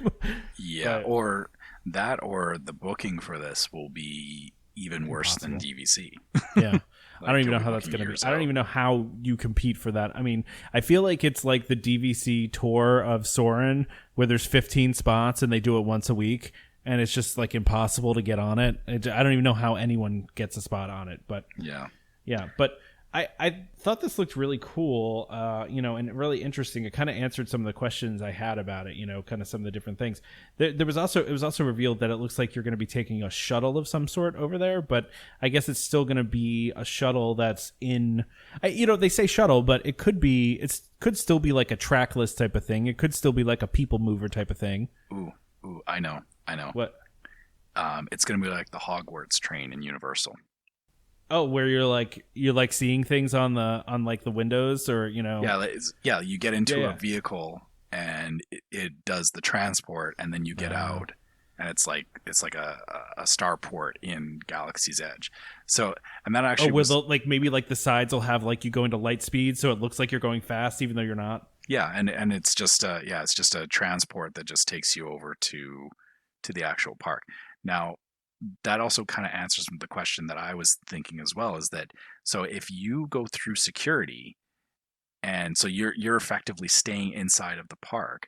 Yeah, or the booking for this will be even worse than DVC. Yeah. I don't even know how that's going to be. I don't even know how you compete for that. I mean, I feel like it's like the DVC tour of Soarin', where there's 15 spots and they do it once a week, and it's just like impossible to get on it. I don't even know how anyone gets a spot on it, but yeah. But I thought this looked really cool, and really interesting. It kind of answered some of the questions I had about it, kind of some of the different things. It was also revealed that it looks like you're going to be taking a shuttle of some sort over there, but I guess it's still going to be a shuttle that's they say shuttle, but it could still be like a trackless type of thing. It could still be like a people mover type of thing. Ooh, I know. What? It's going to be like the Hogwarts train in Universal. Oh, where you're like seeing things on like the windows, or Yeah, you get into a vehicle and it does the transport, and then you get out, and it's like a starport in Galaxy's Edge. So, and that actually maybe like the sides will have like you go into light speed, so it looks like you're going fast even though you're not. Yeah, and it's just a transport that just takes you over to the actual park. Now, that also kind of answers the question that I was thinking as well, is that, so if you go through security, and so you're effectively staying inside of the park,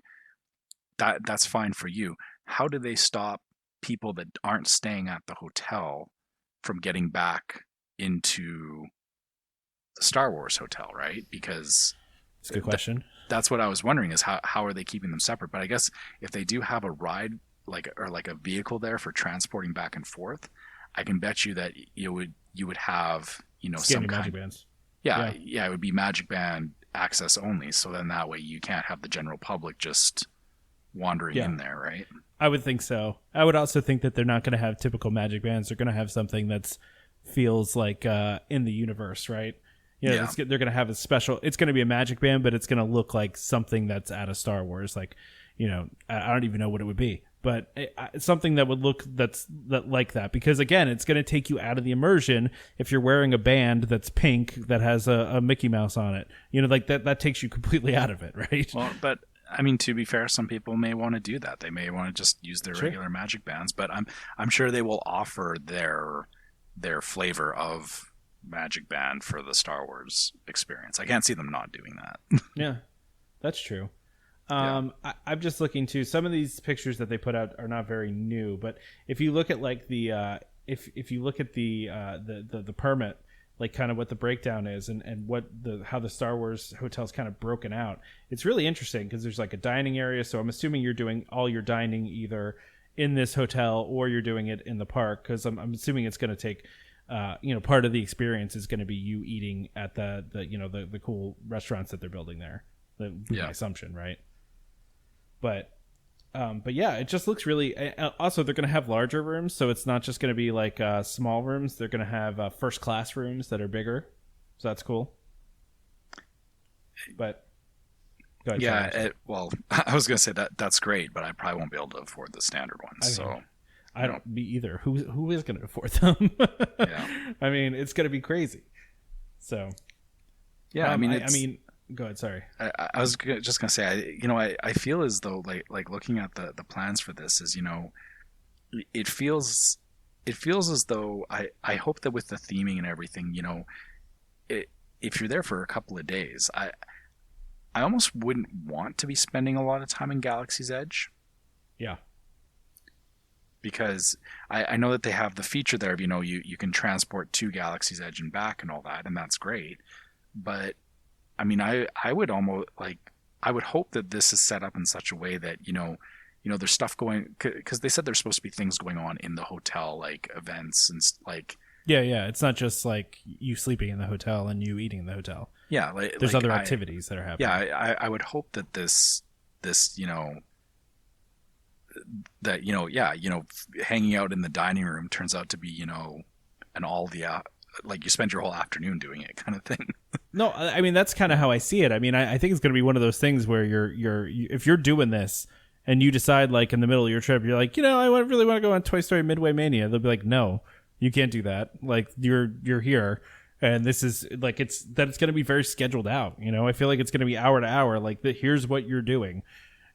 that's fine for you. How do they stop people that aren't staying at the hotel from getting back into the Star Wars hotel, right? Because it's a good question. That's what I was wondering, is how are they keeping them separate? But I guess if they do have a ride, like a vehicle there for transporting back and forth, I can bet you that you would have some magic bands. Yeah, it would be magic band access only. So then that way you can't have the general public just wandering in there, right? I would think so. I would also think that they're not going to have typical magic bands. They're going to have something that feels like in the universe, right? They're going to have a special. It's going to be a magic band, but it's going to look like something that's out of Star Wars. Like, I don't even know what it would be. but something that would look like that, because again, it's going to take you out of the immersion if you're wearing a band that's pink that has a Mickey Mouse on it. Like that takes you completely out of it, right? Well, but I mean, to be fair, some people may want to do that. They may want to just use their regular magic bands, but I'm sure they will offer their flavor of magic band for the Star Wars experience. I can't see them not doing that. Yeah, that's true. I'm just looking too. Some of these pictures that they put out are not very new, but if you look at like the if you look at the permit, like kind of what the breakdown is and how the Star Wars hotel's kind of broken out, it's really interesting because there's like a dining area. So I'm assuming you're doing all your dining either in this hotel or you're doing it in the park, because I'm assuming it's going to take part of the experience is going to be you eating at the cool restaurants that they're building there. That'd be my assumption, right? But yeah, it just looks really. Also, they're going to have larger rooms, so it's not just going to be like small rooms. They're going to have first class rooms that are bigger, so that's cool. But go ahead, yeah, well, I was going to say that's great, but I probably won't be able to afford the standard ones. I don't be either. Who is going to afford them? Yeah, I mean, it's going to be crazy. So yeah, I mean, go ahead. Sorry. I was just gonna say, I feel as though like looking at the plans for this is, it feels as though I hope that with the theming and everything, if you're there for a couple of days, I almost wouldn't want to be spending a lot of time in Galaxy's Edge. Yeah. Because I know that they have the feature there of, you can transport to Galaxy's Edge and back and all that, and that's great. But I mean, I would almost I would hope that this is set up in such a way that, there's stuff going, because they said there's supposed to be things going on in the hotel, like events and like. Yeah. It's not just like you sleeping in the hotel and you eating in the hotel. Yeah. There's other activities that are happening. Yeah. I would hope that this, that, hanging out in the dining room turns out to be, and all the, like you spend your whole afternoon doing it kind of thing. No, I mean, that's kind of how I see it. I mean, I think it's going to be one of those things where if you're doing this and you decide like in the middle of your trip, you're like, I really want to go on Toy Story Midway Mania. They'll be like, no, you can't do that. Like you're here. And this is like, it's going to be very scheduled out. I feel like it's going to be hour to hour. Like here's what you're doing.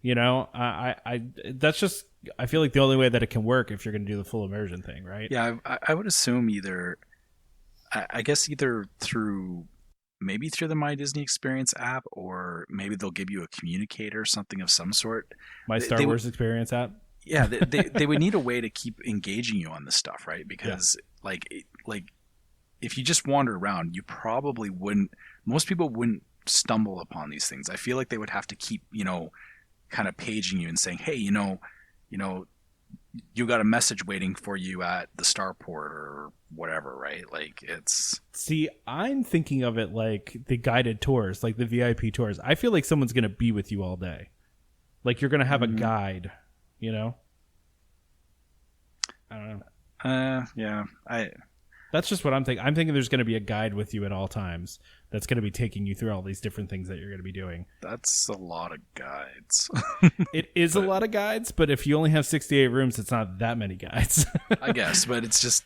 That's just, I feel like the only way that it can work if you're going to do the full immersion thing. Right. Yeah. I would assume I guess either through the My Disney Experience app, or maybe they'll give you a communicator, something of some sort. My Star Wars Experience app. Yeah, they would need a way to keep engaging you on this stuff, right? Because like if you just wander around, you probably wouldn't. Most people wouldn't stumble upon these things. I feel like they would have to keep kind of paging you and saying, hey, you got a message waiting for you at the starport or whatever, right? Like See, I'm thinking of it like the guided tours, like the VIP tours. I feel like someone's going to be with you all day. Like you're going to have a guide, I don't know. Yeah. That's just what I'm thinking. I'm thinking there's going to be a guide with you at all times that's going to be taking you through all these different things that you're going to be doing. That's a lot of guides. It is a lot of guides, but if you only have 68 rooms, it's not that many guides. I guess, but it's just,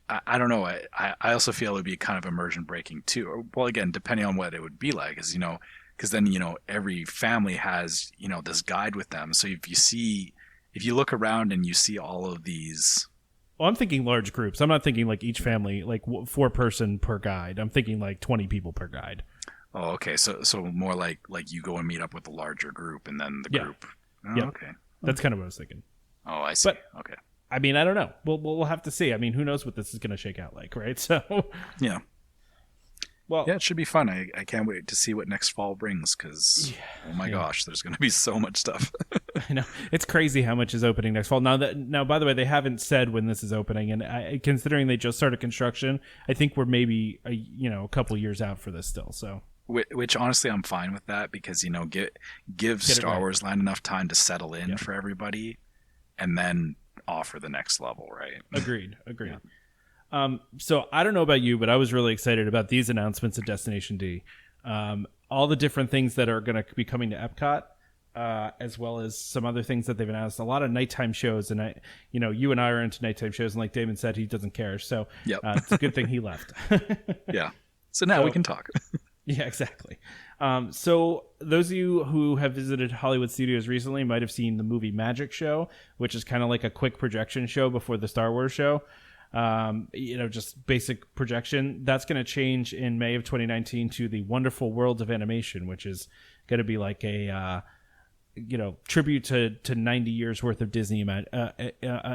I don't know. I also feel it would be kind of immersion breaking too. Well, again, depending on what it would be like, because then, every family has, this guide with them. So if you look around and you see all of these. Well, I'm thinking large groups. I'm not thinking like each family, like 4 person per guide. I'm thinking like 20 people per guide. Oh, okay. So more like you go and meet up with the larger group and then the group. Oh, yeah. Okay. That's kind of what I was thinking. Oh, I see. But, okay. I mean, I don't know. We'll have to see. I mean, who knows what this is going to shake out like, right? So. Yeah. Well, yeah, it should be fun. I can't wait to see what next fall brings because, oh my gosh, there's going to be so much stuff. I know. It's crazy how much is opening next fall. Now, by the way, they haven't said when this is opening, and considering they just started construction, I think we're maybe a couple years out for this still. So, which honestly, I'm fine with that because give Star Wars Land enough time to settle in for everybody, and then offer the next level, right? Agreed. Yeah. So I don't know about you, but I was really excited about these announcements at Destination D. All the different things that are going to be coming to Epcot. as well as some other things that they've announced. A lot of nighttime shows, and you and I are into nighttime shows, and like Damon said, he doesn't care. So Yep. It's a good thing he left. Yeah. So now we can talk. Yeah, exactly. So those of you who have visited Hollywood studios recently might have seen the movie Magic Show, which is kind of like a quick projection show before the Star Wars show. Just basic projection. That's going to change in May of 2019 to the Wonderful World of Animation, which is going to be like a tribute to 90 years worth of Disney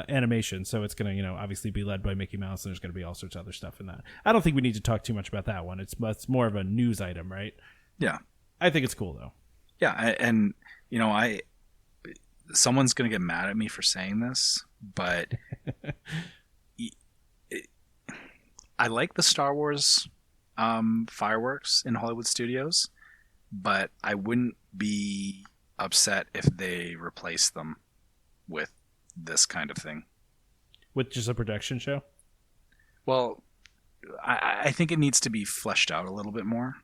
animation. So it's going to obviously be led by Mickey Mouse, and there's going to be all sorts of other stuff in that. I don't think we need to talk too much about that one. It's more of a news item, right? Yeah. I think it's cool though. Yeah, someone's going to get mad at me for saying this, but I like the Star Wars fireworks in Hollywood studios, but I wouldn't be upset if they replace them with this kind of thing. With just a production show? Well, I think it needs to be fleshed out a little bit more.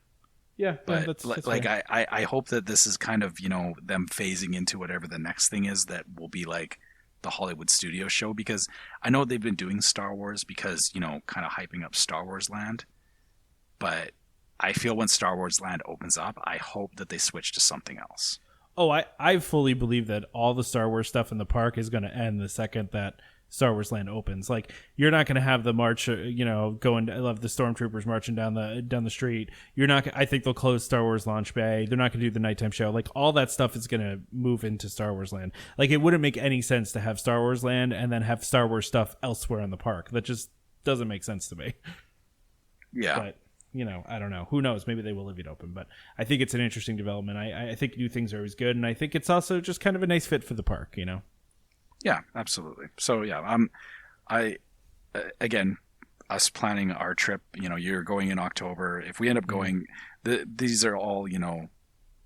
Yeah, but that's like fair. I hope that this is kind of them phasing into whatever the next thing is that will be like the Hollywood studio show, because I know they've been doing Star Wars because kind of hyping up Star Wars Land, but I feel when Star Wars Land opens up, I hope that they switch to something else. Oh, I fully believe that all the Star Wars stuff in the park is going to end the second that Star Wars Land opens. Like, you're not going to have the march, going. I love the stormtroopers marching down the street. You're not. I think they'll close Star Wars Launch Bay. They're not going to do the nighttime show. Like, all that stuff is going to move into Star Wars Land. Like, it wouldn't make any sense to have Star Wars Land and then have Star Wars stuff elsewhere in the park. That just doesn't make sense to me. Yeah. But I don't know. Who knows? Maybe they will leave it open. But I think it's an interesting development. I think new things are always good, and I think it's also just kind of a nice fit for the park. Yeah, absolutely. So yeah, again, us planning our trip. You're going in October. If we end up going, these are all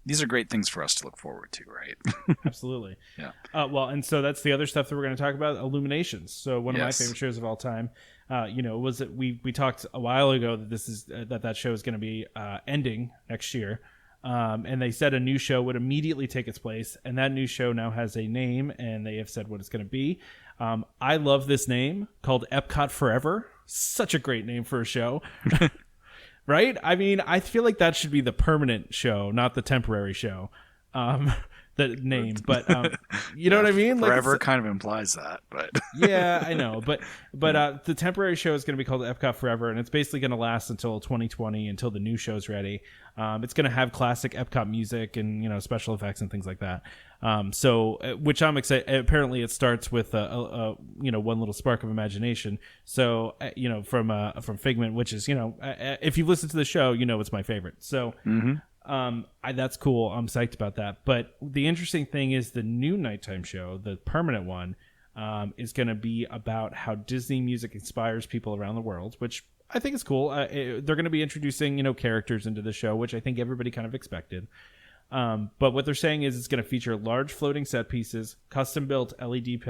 these are great things for us to look forward to, right? Absolutely. Yeah. And so that's the other stuff that we're going to talk about. Illuminations. So one of my favorite shows of all time. Was that we talked a while ago that this is that show is going to be ending next year. And they said a new show would immediately take its place, and that new show now has a name, and they have said what it's going to be. I love this name, called Epcot Forever. Such a great name for a show. Right? I mean, I feel like that should be the permanent show, not the temporary show. The name, but you know what I mean? Forever like, kind of implies that, but yeah, I know. But the temporary show is going to be called Epcot Forever, and it's basically going to last until 2020, until the new show's ready. It's going to have classic Epcot music and special effects and things like that. Which I'm excited. Apparently, it starts with one little spark of imagination. So from Figment, which is if you've listened to the show, it's my favorite. So. Mm-hmm. That's cool. I'm psyched about that. But the interesting thing is the new nighttime show, the permanent one, is going to be about how Disney music inspires people around the world, which I think is cool. They're going to be introducing, characters into the show, which I think everybody kind of expected. But what they're saying is it's going to feature large floating set pieces, custom-built LED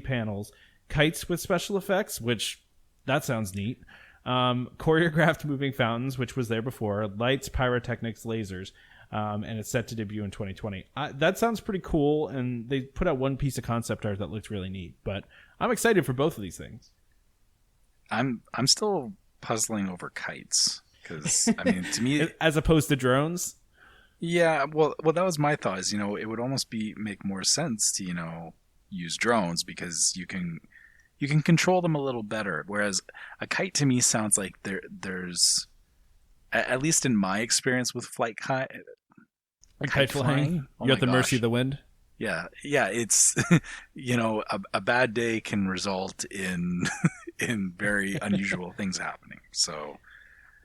panels, kites with special effects, which that sounds neat. Choreographed moving fountains, which was there before, lights, pyrotechnics, lasers, and it's set to debut in 2020. That sounds pretty cool, and they put out one piece of concept art that looked really neat, but I'm excited for both of these things. I'm still puzzling over kites, because I mean, to me, as opposed to drones. Yeah, well, that was my thought. Is it would almost make more sense to use drones, because you can control them a little better. Whereas a kite to me sounds like there's, at least in my experience with kite flying, you're at the mercy of the wind. Yeah. It's a bad day can result in very unusual things happening. So.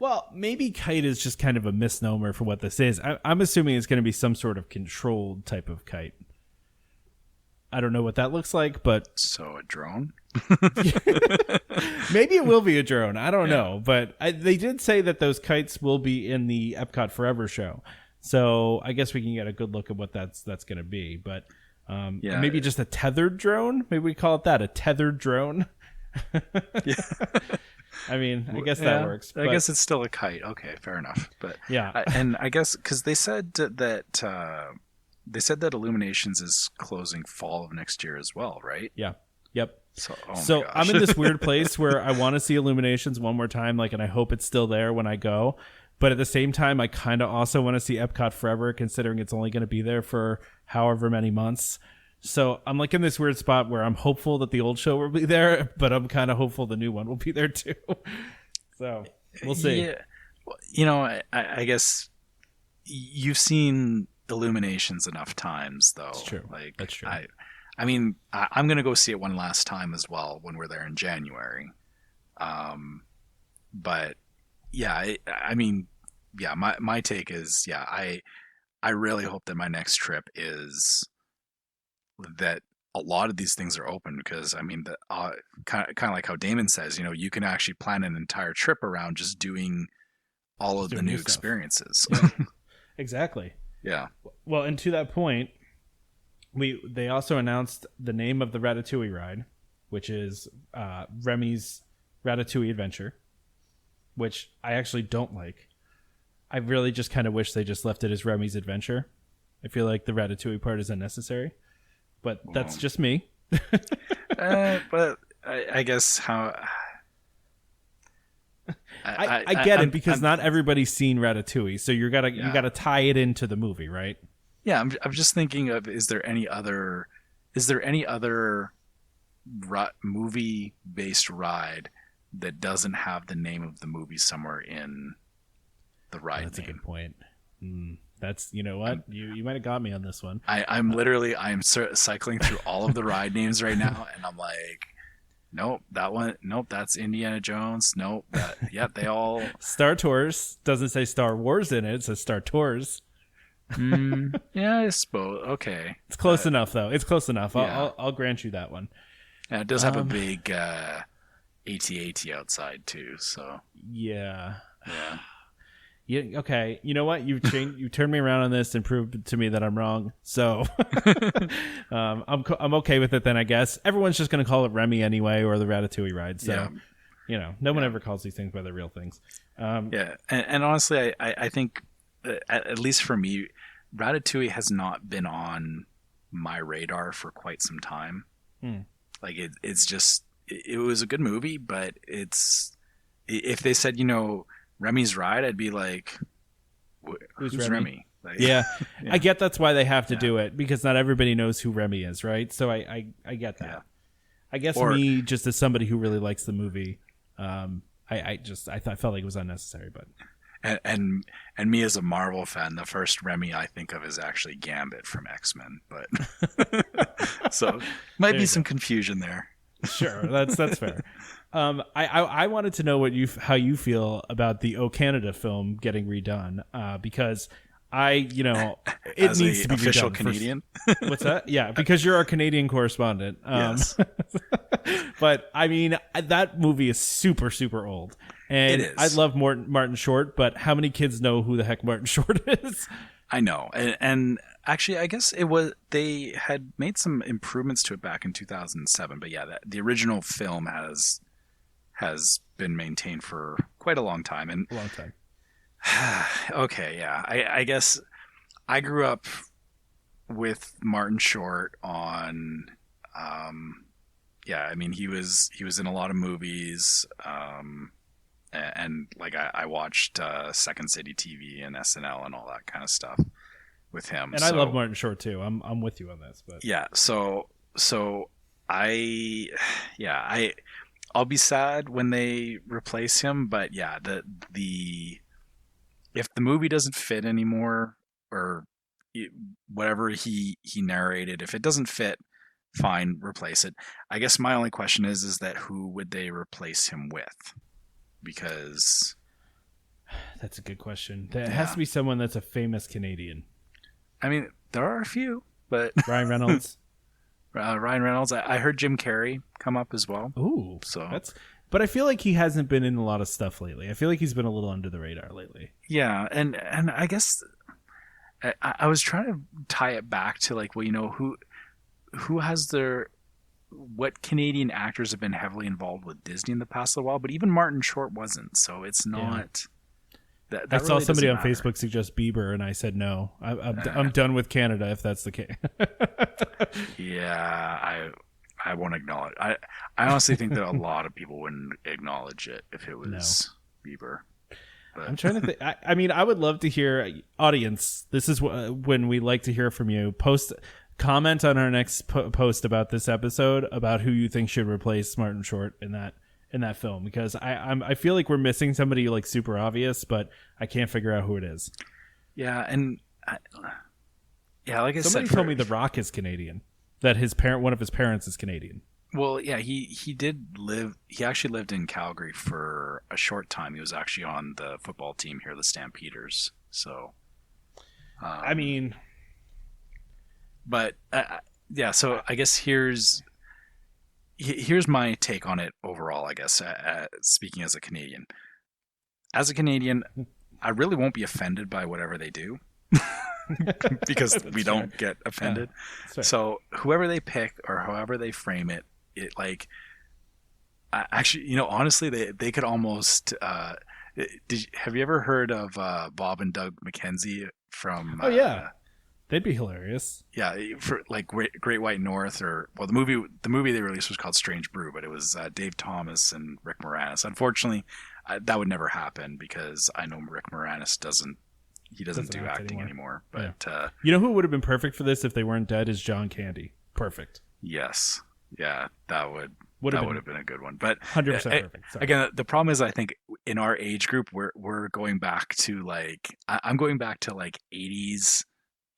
Well, maybe kite is just kind of a misnomer for what this is. I'm assuming it's going to be some sort of controlled type of kite. I don't know what that looks like, but... So a drone? Maybe it will be a drone. I don't know. But they did say that those kites will be in the Epcot Forever show. So I guess we can get a good look at what that's going to be. But maybe just a tethered drone? Maybe we call it that, a tethered drone? Yeah. I mean, I guess that works. I guess it's still a kite. Okay, fair enough. But yeah. And I guess, because they said that... they said that Illuminations is closing fall of next year as well, right? Yeah. Yep. So, So I'm in this weird place where I want to see Illuminations one more time, like, and I hope it's still there when I go. But at the same time, I kind of also want to see Epcot Forever, considering it's only going to be there for however many months. So I'm like in this weird spot where I'm hopeful that the old show will be there, but I'm kind of hopeful the new one will be there too. So we'll see. Yeah. Well, you know, I guess you've seen Illuminations enough times, though. That's true. Like, That's true. I mean, I'm going to go see it one last time as well when we're there in January. But yeah, I mean, yeah, my take is, yeah, I really hope that my next trip is that a lot of these things are open, because I mean, kind of like how Damon says, you know, you can actually plan an entire trip around just doing all of the new experiences. Yeah. Exactly. Yeah. Well, and to that point, they also announced the name of the Ratatouille ride, which is Remy's Ratatouille Adventure, which I actually don't like. I really just kind of wish they just left it as Remy's Adventure. I feel like the Ratatouille part is unnecessary, but that's just me. But I guess how... I get it, because not everybody's seen Ratatouille, so you gotta tie it into the movie, right? Yeah, I'm just thinking of, is there any other movie based ride that doesn't have the name of the movie somewhere in the ride That's name? a good point. That's, you know what, you might have got me on this one. I'm cycling through all of the ride names right now, and I'm like, nope, that one, nope, that's Indiana Jones, nope, they all... Star Tours doesn't say Star Wars in it, it says Star Tours. Yeah, I suppose. Okay, it's close enough, though. It's close enough. Yeah. I'll grant you that one. Yeah, it does have a big AT-AT outside too, so... Yeah. Yeah. Yeah, okay. You know what? You turned me around on this and proved to me that I'm wrong. So I'm okay with it then, I guess. Everyone's just going to call it Remy anyway, or the Ratatouille ride. So, Yeah. You know, no one ever calls these things by their real things. Yeah, and honestly, I think, at least for me, Ratatouille has not been on my radar for quite some time. Like, it's just, it was a good movie, but if they said, you know, Remy's ride, I'd be like, who's Remy? Like, yeah. I get that's why they have to do it, because not everybody knows who Remy is, right? So I get that. Yeah. I guess me, just as somebody who really likes the movie, I felt like it was unnecessary, but... And me as a Marvel fan, the first Remy I think of is actually Gambit from X-Men, but so might be some confusion there. Sure, that's fair. I wanted to know how you feel about the O Canada film getting redone, because it as needs to be official redone. Canadian. What's that? Yeah, because you're our Canadian correspondent. Yes. But I mean, that movie is super, super old. And it is. I love Martin Short, but how many kids know who the heck Martin Short is? I know. And actually, I guess they had made some improvements to it back in 2007. But yeah, the original film has been maintained for quite a long time. And A long time. Okay, yeah. I guess I grew up with Martin Short on... I mean, he was in a lot of movies, and like I watched Second City TV and SNL and all that kind of stuff with him. And I love Martin Short too. I'm with you on this, but yeah. So I'll be sad when they replace him, but yeah, the if the movie doesn't fit anymore, or whatever he narrated, if it doesn't fit, fine, replace it. I guess my only question is that who would they replace him with? Because that's a good question. It has to be someone that's a famous Canadian. I mean, there are a few, but Ryan Reynolds. Ryan Reynolds. I heard Jim Carrey come up as well. Ooh, so but I feel like he hasn't been in a lot of stuff lately. I feel like he's been a little under the radar lately. Yeah, and I guess I was trying to tie it back to, like, well, you know, who has what Canadian actors have been heavily involved with Disney in the past little while, but even Martin Short wasn't, so it's not... That I saw really somebody on doesn't matter. Facebook suggest Bieber, and I said no. I'm done with Canada if that's the case. Yeah, I won't acknowledge. I honestly think that a lot of people wouldn't acknowledge it if it was Bieber. But I'm trying to think. I mean, I would love to hear, audience. This is when we like to hear from you. Comment on our next post about this episode about who you think should replace Martin Short in that film, because I feel like we're missing somebody like super obvious, but I can't figure out who it is. yeah, and like I Somebody said, told me The Rock is Canadian. That one of his parents is Canadian. well, yeah, he did live. He actually lived in Calgary for a short time. He was actually on the football team here, the Stampeders. So, I mean, but yeah. So I guess here's my take on it overall. I guess speaking as a Canadian, I really won't be offended by whatever they do. Because we don't get offended. Yeah, so whoever they pick or however they frame it, actually, honestly, they could almost. Have you ever heard of Bob and Doug McKenzie from? Oh yeah, they'd be hilarious. Yeah, for like Great White North, or well, the movie they released was called Strange Brew, but it was Dave Thomas and Rick Moranis. Unfortunately, that would never happen because I know Rick Moranis doesn't do acting anymore. But you know who would have been perfect for this if they weren't dead is John Candy. Perfect. Yes, yeah, that would have been a good one. But 100% perfect. Sorry. Again, the problem is I think in our age group we're going back to I'm going back to 80s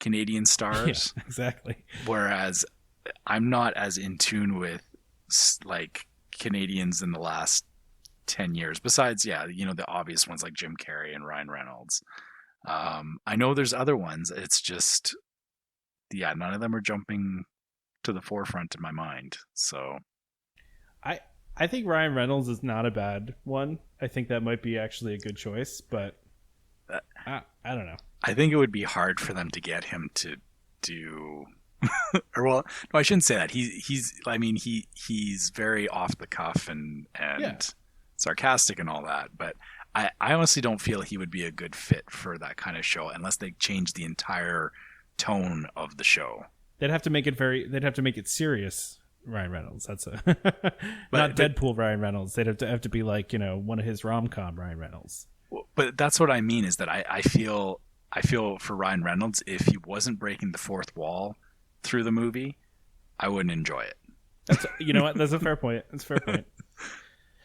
Canadian stars. Yeah, exactly. Whereas I'm not as in tune with Canadians in the last 10 years. Besides, the obvious ones like Jim Carrey and Ryan Reynolds. I know there's other ones. It's just, none of them are jumping to the forefront in my mind. So, I think Ryan Reynolds is not a bad one. I think that might be actually a good choice, but I don't know. I think it would be hard for them to get him to do, or well, no, I shouldn't say that. He's very off the cuff and sarcastic and all that, but I honestly don't feel he would be a good fit for that kind of show unless they change the entire tone of the show. They'd have to make it serious, Ryan Reynolds. That's not Deadpool Ryan Reynolds. They'd have to be like, one of his rom-com Ryan Reynolds. But that's what I mean is that I feel for Ryan Reynolds, if he wasn't breaking the fourth wall through the movie, I wouldn't enjoy it. That's what? That's a fair point. That's a fair point.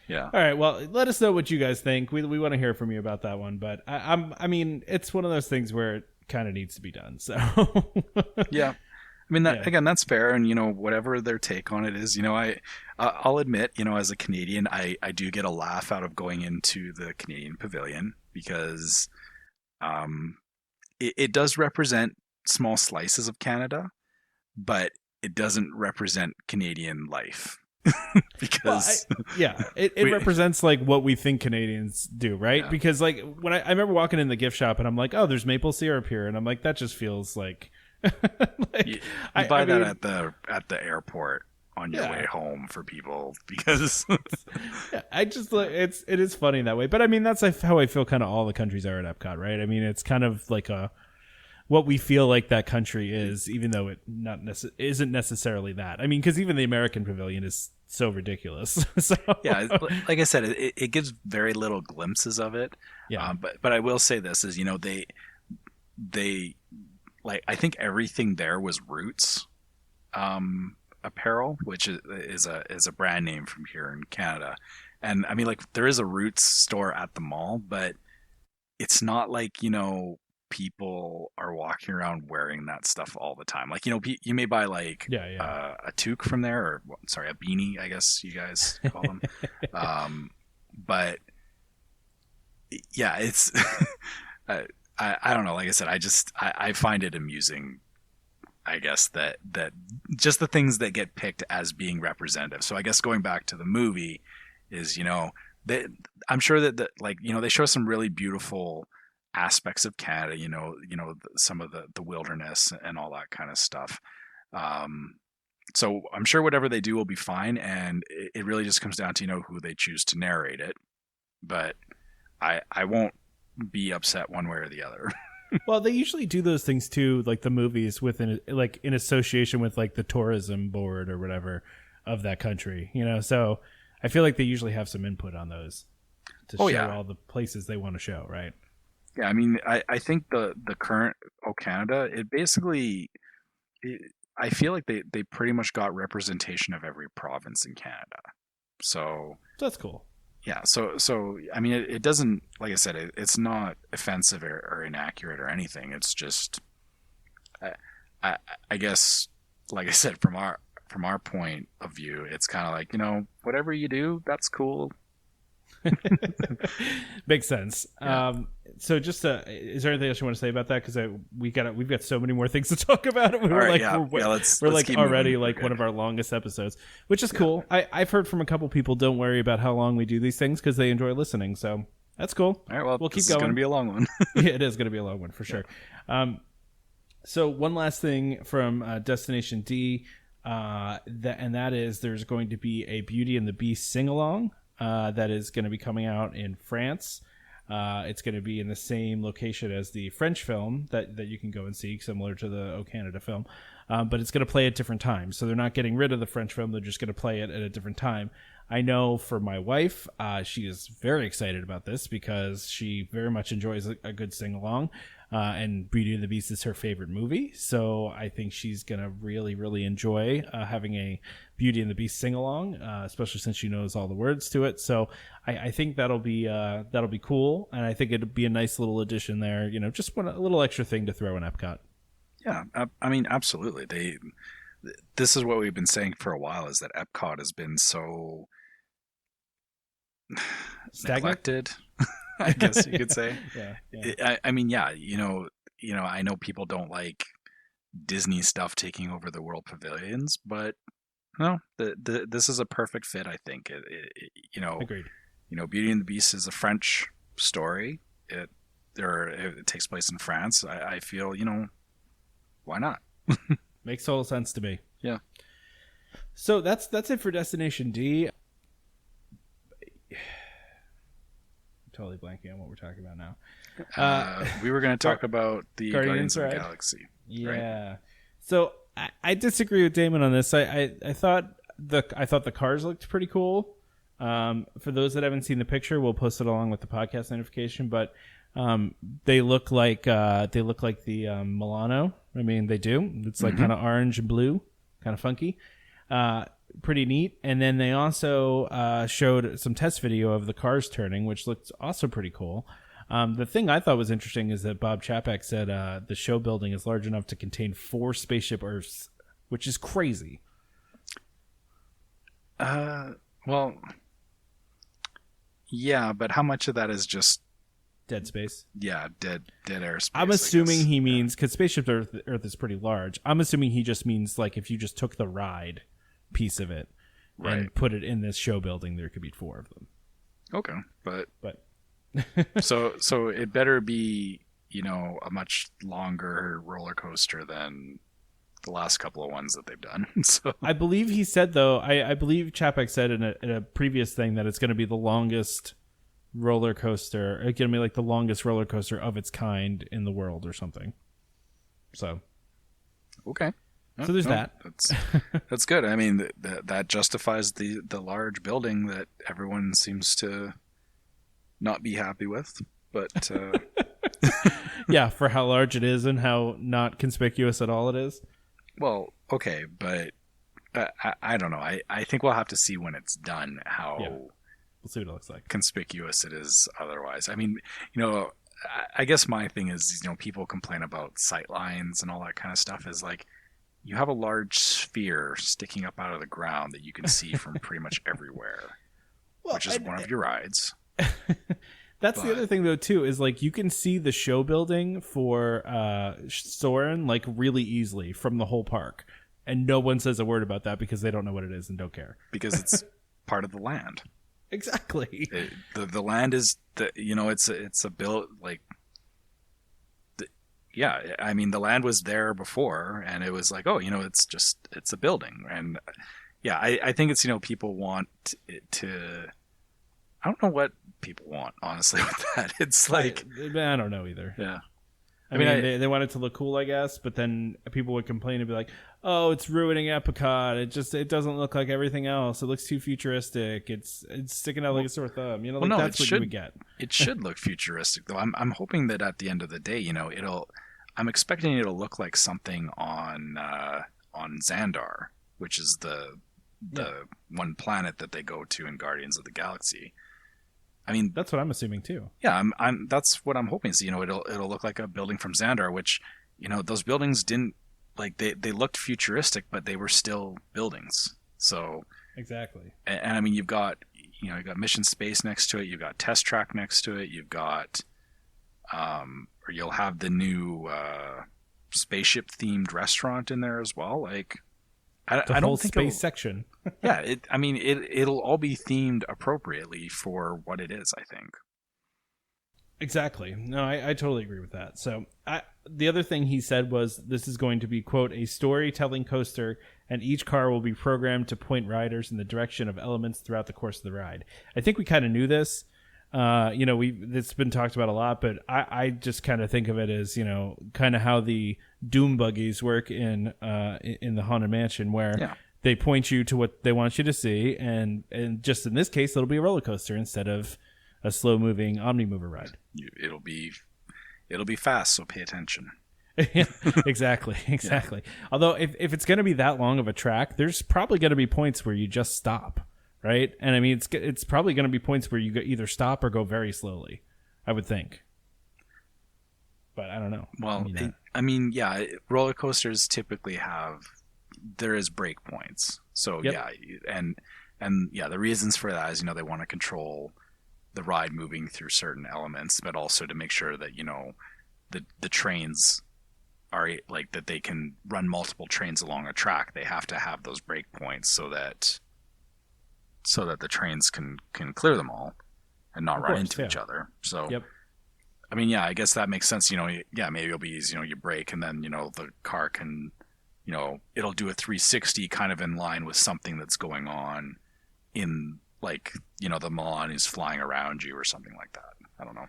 Yeah. All right. Well, let us know what you guys think. We want to hear from you about that one. But I mean, it's one of those things where it kind of needs to be done. So. Yeah. I mean, again, that's fair. And, whatever their take on it is, I'll admit, as a Canadian, I do get a laugh out of going into the Canadian Pavilion because it does represent small slices of Canada, but it doesn't represent Canadian life. Because it represents what we think Canadians do, right? Yeah. Because when I remember walking in the gift shop and I'm like, oh, there's maple syrup here, and I'm like, that just feels like you buy that at the airport on your way home for people because it is funny that way. But I mean, that's how I feel kind of all the countries are at Epcot, right? I mean, it's kind of like what we feel like that country is, even though it isn't necessarily that. I mean, because even the American Pavilion is so ridiculous. So yeah, like I said, it gives very little glimpses of it. Yeah, but I will say this is they I think everything there was Roots apparel, which is a brand name from here in Canada, and I mean there is a Roots store at the mall, but it's not people are walking around wearing that stuff all the time. You may buy a toque from there, or a beanie, I guess you guys call them. But yeah, it's I don't know. Like I said, I find it amusing, I guess, that just the things that get picked as being representative. So I guess going back to the movie is, I'm sure that they show some really beautiful aspects of Canada, some of the wilderness and all that kind of stuff. So I'm sure whatever they do will be fine, and it really just comes down to who they choose to narrate it. But I won't be upset one way or the other. Well, they usually do those things too, like the movies within, like in association with like the tourism board or whatever of that country, you know. So I feel like they usually have some input on those to show all the places they want to show, right? Yeah, I mean, I think the current O Canada, it basically, I feel like they pretty much got representation of every province in Canada. So that's cool. Yeah, so I mean, it doesn't, like I said, it's not offensive or inaccurate or anything. It's just, I guess, like I said, from our point of view, it's kind of like, you know, whatever you do, that's cool. Makes sense. Yeah. So just is there anything else you want to say about that? Because we've got so many more things to talk about. We're Let's already like one of our longest episodes, which is cool. I've heard from a couple people, don't worry about how long we do these things because they enjoy listening. So that's cool. All right, well, we'll keep going. It's going to be a long one. Yeah, it is going to be a long one for sure. So one last thing from Destination D, that is there's going to be a Beauty and the Beast sing-along that is going to be coming out in France. It's going to be in the same location as the French film that you can go and see, similar to the O Canada film. But it's going to play at different times. So they're not getting rid of the French film. They're just going to play it at a different time. I know for my wife, she is very excited about this because she very much enjoys a good sing-along. And Beauty and the Beast is her favorite movie. So I think she's going to really, really enjoy having a Beauty and the Beast sing-along, especially since she knows all the words to it. So I think that'll be cool. And I think it'd be a nice little addition there. You know, just a little extra thing to throw in Epcot. Yeah, I mean, absolutely. This is what we've been saying for a while, is that Epcot has been so neglected, I guess you could say. Yeah. I mean, yeah, you know, I know people don't like Disney stuff taking over the World Pavilions, but no, this is a perfect fit, I think. Agreed. You know, Beauty and the Beast is a French story. It takes place in France. I feel, you know, why not? Makes total sense to me. Yeah. So that's it for Destination D. I'm totally blanking on what we're talking about now. We were going to talk about the Guardians of the ride? Galaxy. Yeah. Right? So I disagree with Damon on this. I thought the cars looked pretty cool. For those that haven't seen the picture, we'll post it along with the podcast notification. But they look like the Milano. I mean, they do. It's like kind of orange and blue, kind of funky. Pretty neat. And then they also showed some test video of the cars turning, which looked also pretty cool. The thing I thought was interesting is that Bob Chapek said the show building is large enough to contain 4 spaceship Earths, which is crazy. Well, yeah, but how much of that is just dead space? Yeah, dead airspace. I'm assuming he means, because spaceship Earth is pretty large. I'm assuming he just means like if you just took the ride piece of it and put it in this show building, there could be 4 of them. Okay, but so it better be, you know, a much longer roller coaster than the last couple of ones that they've done. So I believe he said, though, I believe Chapek said in a previous thing that it's going to be the longest roller coaster. It's going to be like the longest roller coaster of its kind in the world or something. So okay. So there's that. That's good. I mean, that justifies the large building that everyone seems to not be happy with. But yeah, for how large it is and how not conspicuous at all it is. Well, okay, but I don't know. I think we'll have to see when it's done how we'll see what it looks like. Conspicuous it is otherwise. I mean, you know, I guess my thing is, you know, people complain about sight lines and all that kind of stuff. Is like, you have a large sphere sticking up out of the ground that you can see from pretty much everywhere, which is one of your rides. That's the other thing, though, too, is like you can see the show building for Soarin' like really easily from the whole park. And no one says a word about that because they don't know what it is and don't care. Because it's part of the land. Exactly. The land is, you know, it's a build like, yeah, I mean, the land was there before, and it was like, oh, you know, it's a building. And yeah, I think it's, you know, people want it to, I don't know what people want, honestly, with that. It's like I don't know either. yeah. I mean, they want it to look cool, I guess, but then people would complain and be like, "Oh, it's ruining Epcot. It doesn't look like everything else. It looks too futuristic. It's sticking out like a sore thumb." You know, that's what you would get. It should look futuristic, though. I'm hoping that at the end of the day, I'm expecting it'll look like something on Xandar, which is the one planet that they go to in Guardians of the Galaxy. I mean, that's what I'm assuming too. Yeah, that's what I'm hoping. So, it'll look like a building from Xandar, which, those buildings didn't like they looked futuristic, but they were still buildings. So exactly. And I mean, you've got Mission Space next to it, you've got Test Track next to it, you've got or you'll have the new spaceship themed restaurant in there as well. Like I don't think space section. Yeah, it'll all be themed appropriately for what it is, I think. Exactly. No, I totally agree with that. So the other thing he said was this is going to be, quote, a storytelling coaster, and each car will be programmed to point riders in the direction of elements throughout the course of the ride. I think we kind of knew this. It's been talked about a lot, but I just kind of think of it as, kind of how the Doom buggies work in the Haunted Mansion, where they point you to what they want you to see, and just in this case, it'll be a roller coaster instead of a slow moving Omnimover ride. It'll be fast, so pay attention. Exactly. Yeah. Although if it's going to be that long of a track, there's probably going to be points where you just stop. Right, and I mean it's probably going to be points where you either stop or go very slowly, I would think. But I don't know. Well, roller coasters typically there is break points. So and the reasons for that is they want to control the ride moving through certain elements, but also to make sure that the trains are like that they can run multiple trains along a track. They have to have those break points so that the trains can clear them all and not run into each other. So, I mean, I guess that makes sense. Maybe it'll be easy, you brake and then, the car can, it'll do a 360 kind of in line with something that's going on in like, the Milan is flying around you or something like that. I don't know.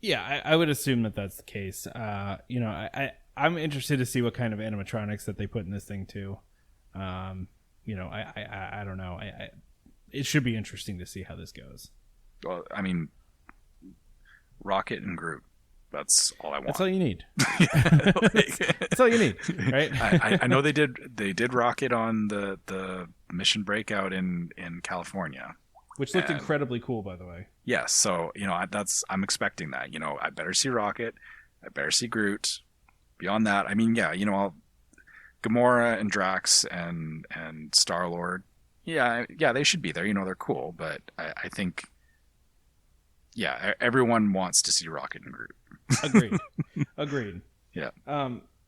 Yeah, I would assume that that's the case. I'm interested to see what kind of animatronics that they put in this thing too. I don't know. It should be interesting to see how this goes. Well, I mean, Rocket and Groot. That's all I want. That's all you need. That's all you need, right? I know they did Rocket on the Mission Breakout in California, which looked incredibly cool, by the way. Yes, so I'm expecting that. I better see Rocket. I better see Groot. Beyond that, I mean, Gamora and Drax and Star-Lord. Yeah, they should be there. They're cool, but I think, everyone wants to see Rocket and Groot. Agreed. Yeah.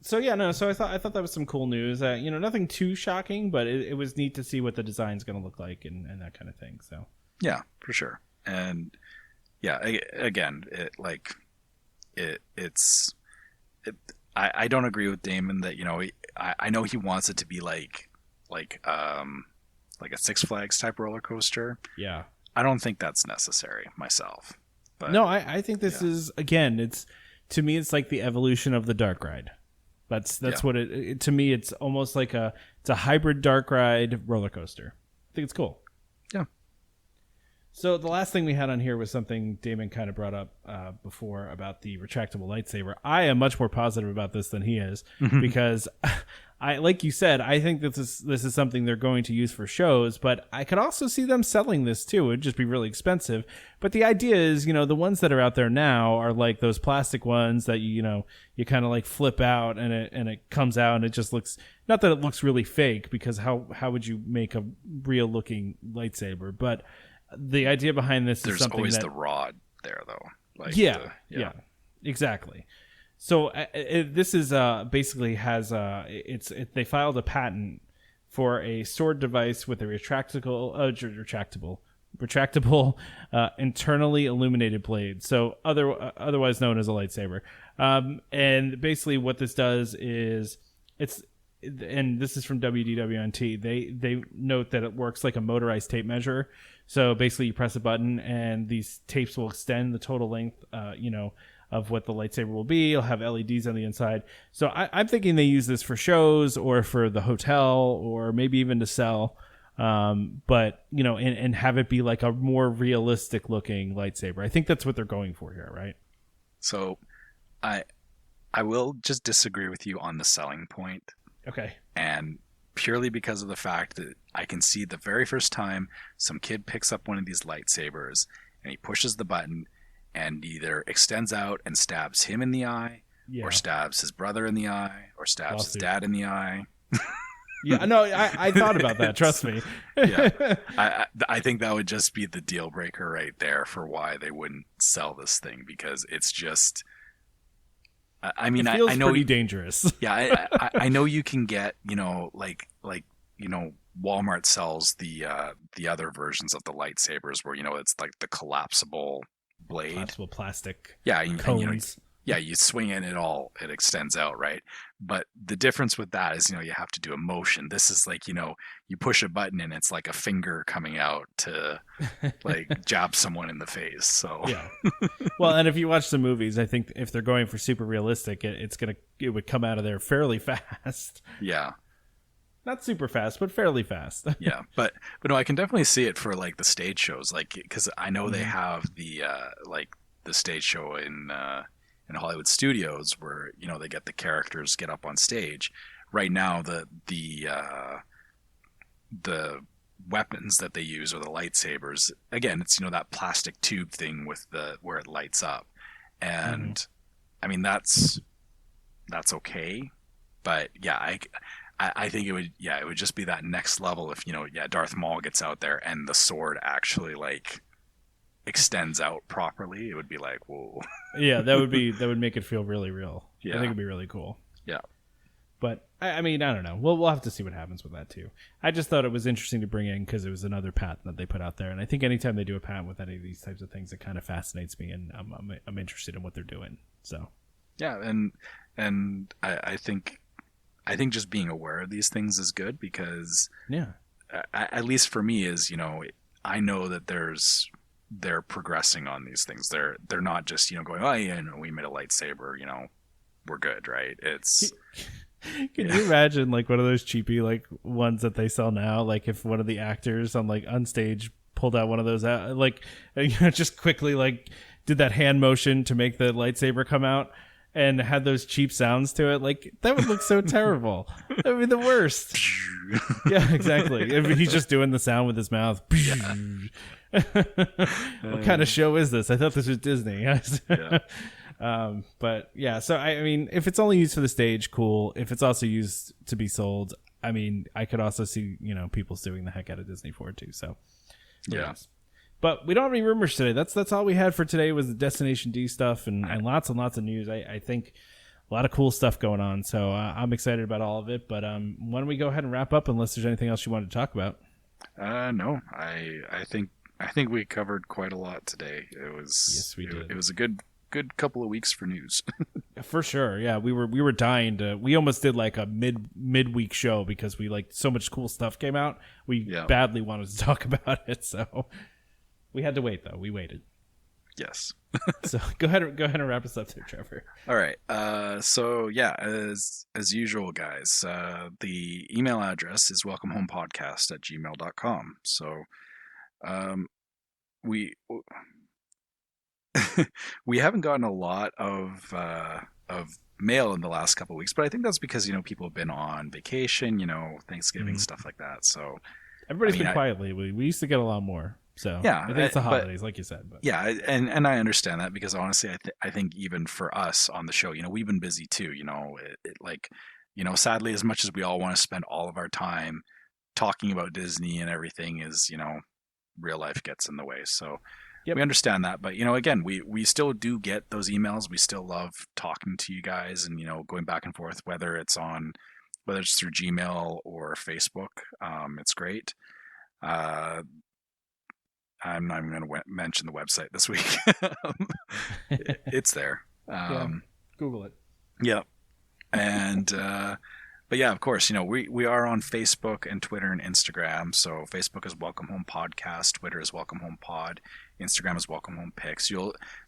So I thought that was some cool news. Nothing too shocking, but it was neat to see what the design's going to look like and that kind of thing. So yeah, for sure. And again, I don't agree with Damon that I know he wants it to be like a Six Flags type roller coaster. Yeah. I don't think that's necessary myself. But, no, I think this is, again, to me, it's like the evolution of the dark ride. That's what to me, it's almost like it's a hybrid dark ride roller coaster. I think it's cool. Yeah. So the last thing we had on here was something Damon kind of brought up before about the retractable lightsaber. I am much more positive about this than he is because like you said, I think this is something they're going to use for shows, but I could also see them selling this too. It would just be really expensive. But the idea is, the ones that are out there now are like those plastic ones that you kind of like flip out and it comes out and it just looks, not that it looks really fake, because how would you make a real looking lightsaber? But the idea behind this is something always the rod there though. Like yeah, exactly. So this is basically has they filed a patent for a sword device with a retractable internally illuminated blade. So otherwise known as a lightsaber. And basically what this does is and this is from WDWNT. They note that it works like a motorized tape measure. So basically, you press a button, and these tapes will extend the total length, of what the lightsaber will be. It'll have LEDs on the inside. So I'm thinking they use this for shows or for the hotel or maybe even to sell. But and have it be like a more realistic looking lightsaber. I think that's what they're going for here, right? So I will just disagree with you on the selling point. Okay. And purely because of the fact that I can see the very first time some kid picks up one of these lightsabers and he pushes the button and either extends out and stabs him in the eye, or stabs his brother in the eye, or stabs his dad in the eye. Yeah, no, I thought about that. Trust me. Yeah, I think that would just be the deal breaker right there for why they wouldn't sell this thing, because it's just. I mean, it feels I know pretty dangerous. Yeah, I know you can get Walmart sells the other versions of the lightsabers where it's like the collapsible blade, collapsible plastic. Yeah, cones. You swing it, it extends out, right? But the difference with that is, you have to do a motion. This is like, you push a button and it's like a finger coming out to like jab someone in the face. So yeah. Well, and if you watch the movies, I think if they're going for super realistic, it would come out of there fairly fast. Yeah. Not super fast, but fairly fast. Yeah, but no, I can definitely see it for like the stage shows, like because I know they have the the stage show in Hollywood Studios where they get the characters get up on stage. Right now, the weapons that they use are the lightsabers. Again, it's that plastic tube thing with where it lights up, and I mean that's okay, but yeah, I think it would just be that next level if Darth Maul gets out there and the sword actually like extends out properly. It would be like, whoa. Yeah, that would make it feel really real. Yeah. I think it'd be really cool. Yeah. But I mean, I don't know. We'll have to see what happens with that too. I just thought it was interesting to bring in because it was another patent that they put out there, and I think anytime they do a patent with any of these types of things, it kind of fascinates me, and I'm interested in what they're doing. So. Yeah, and I think just being aware of these things is good because, at least for me, is I know that they're progressing on these things. They're not just going, oh yeah, we made a lightsaber, we're good, right? It's. Can you imagine like one of those cheapy like ones that they sell now? Like if one of the actors on stage pulled out one of those out, like just quickly like did that hand motion to make the lightsaber come out. And had those cheap sounds to it, like that would look so terrible. That would be the worst. Yeah, exactly. If he's just doing the sound with his mouth. What kind of show is this? I thought this was Disney. But yeah, so I mean, if it's only used for the stage, cool. If it's also used to be sold, I mean, I could also see people suing the heck out of Disney for it too. So yeah. But we don't have any rumors today. That's all we had for today was the Destination D stuff and lots and lots of news. I think a lot of cool stuff going on. So I'm excited about all of it. But why don't we go ahead and wrap up unless there's anything else you wanted to talk about? No, I think we covered quite a lot today. Yes, we did. It was a good couple of weeks for news. For sure. Yeah, we were dying to. We almost did like a midweek show because we like so much cool stuff came out. We badly wanted to talk about it. So. We had to wait, though. We waited. Yes. So go ahead and wrap us up there, Trevor. All right. So yeah, as usual, guys, the email address is welcomehomepodcast@gmail.com. So, we we haven't gotten a lot of mail in the last couple of weeks, but I think that's because people have been on vacation, Thanksgiving, stuff like that. So everybody's been quiet lately. We used to get a lot more. So yeah, I think it's the holidays, like you said. But. Yeah, and I understand that because honestly, I think even for us on the show, we've been busy too. Sadly, as much as we all want to spend all of our time talking about Disney and everything, is real life gets in the way. So we understand that, but again, we still do get those emails. We still love talking to you guys and going back and forth, whether it's through Gmail or Facebook. It's great. I'm not even going to mention the website this week. It's there. Google it. Yeah. And But yeah, of course, we are on Facebook and Twitter and Instagram. So Facebook is Welcome Home Podcast, Twitter is Welcome Home Pod, Instagram is Welcome Home Pics.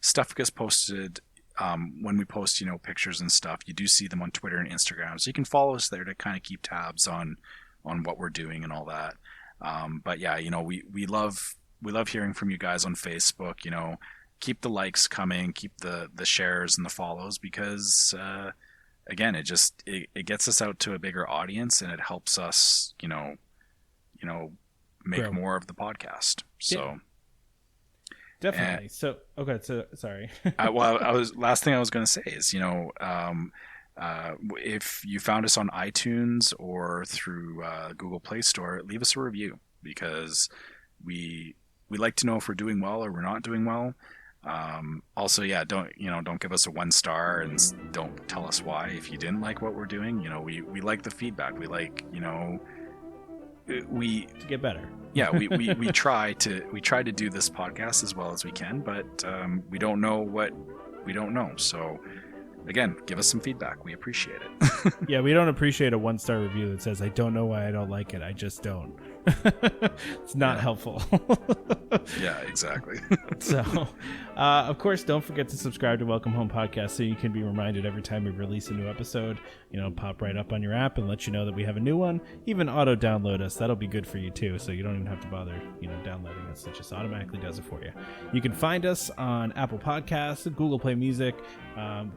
Stuff gets posted when we post, pictures and stuff. You do see them on Twitter and Instagram, so you can follow us there to kind of keep tabs on what we're doing and all that. But yeah, we love hearing from you guys on Facebook. Keep the likes coming, keep the shares and the follows, because again, it gets us out to a bigger audience, and it helps us, make Grow. more of the podcast. So definitely. So okay, so sorry. Last thing I was going to say is, if you found us on iTunes or through Google Play Store, leave us a review, because we like to know if we're doing well or we're not doing well. Also, yeah, don't give us a 1-star and don't tell us why if you didn't like what we're doing. We like the feedback. We like, to get better. Yeah, we try to do this podcast as well as we can, but we don't know what we don't know. So again, give us some feedback. We appreciate it. Yeah, we don't appreciate a 1-star review that says, I don't know why I don't like it, I just don't. It's not helpful. Yeah, exactly. So, of course, don't forget to subscribe to Welcome Home Podcast so you can be reminded every time we release a new episode. Pop right up on your app and let you know that we have a new one. Even auto-download us. That'll be good for you, too, so you don't even have to bother, downloading us. It just automatically does it for you. You can find us on Apple Podcasts, Google Play Music,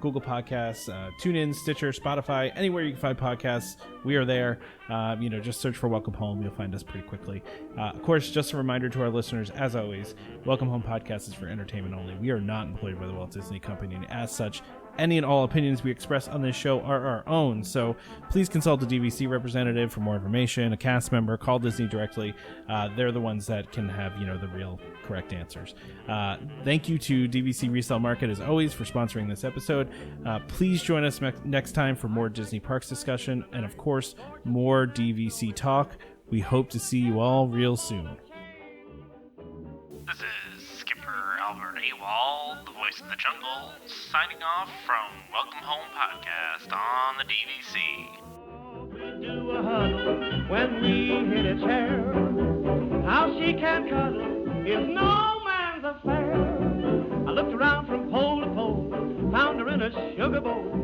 Google Podcasts, TuneIn, Stitcher, Spotify, anywhere you can find podcasts. We are there. Just search for Welcome Home. You'll find us pretty quickly. Of course, just a reminder to our listeners, as always, Welcome Home Podcast is for entertainment only. We are not employed by the Walt Disney Company, and as such, any and all opinions we express on this show are our own. So please consult a DVC representative for more information, a cast member, call Disney directly. They're the ones that can have, the real correct answers. Thank you to DVC Resale Market, as always, for sponsoring this episode. Please join us next time for more Disney Parks discussion and, of course, more DVC talk. We hope to see you all real soon. This is Skipper Albert AWOL, the voice of the jungle, signing off from Welcome Home Podcast on the DVC. We do a huddle when we hit a chair. How she can cuddle is no man's affair. I looked around from pole to pole, found her in a sugar bowl.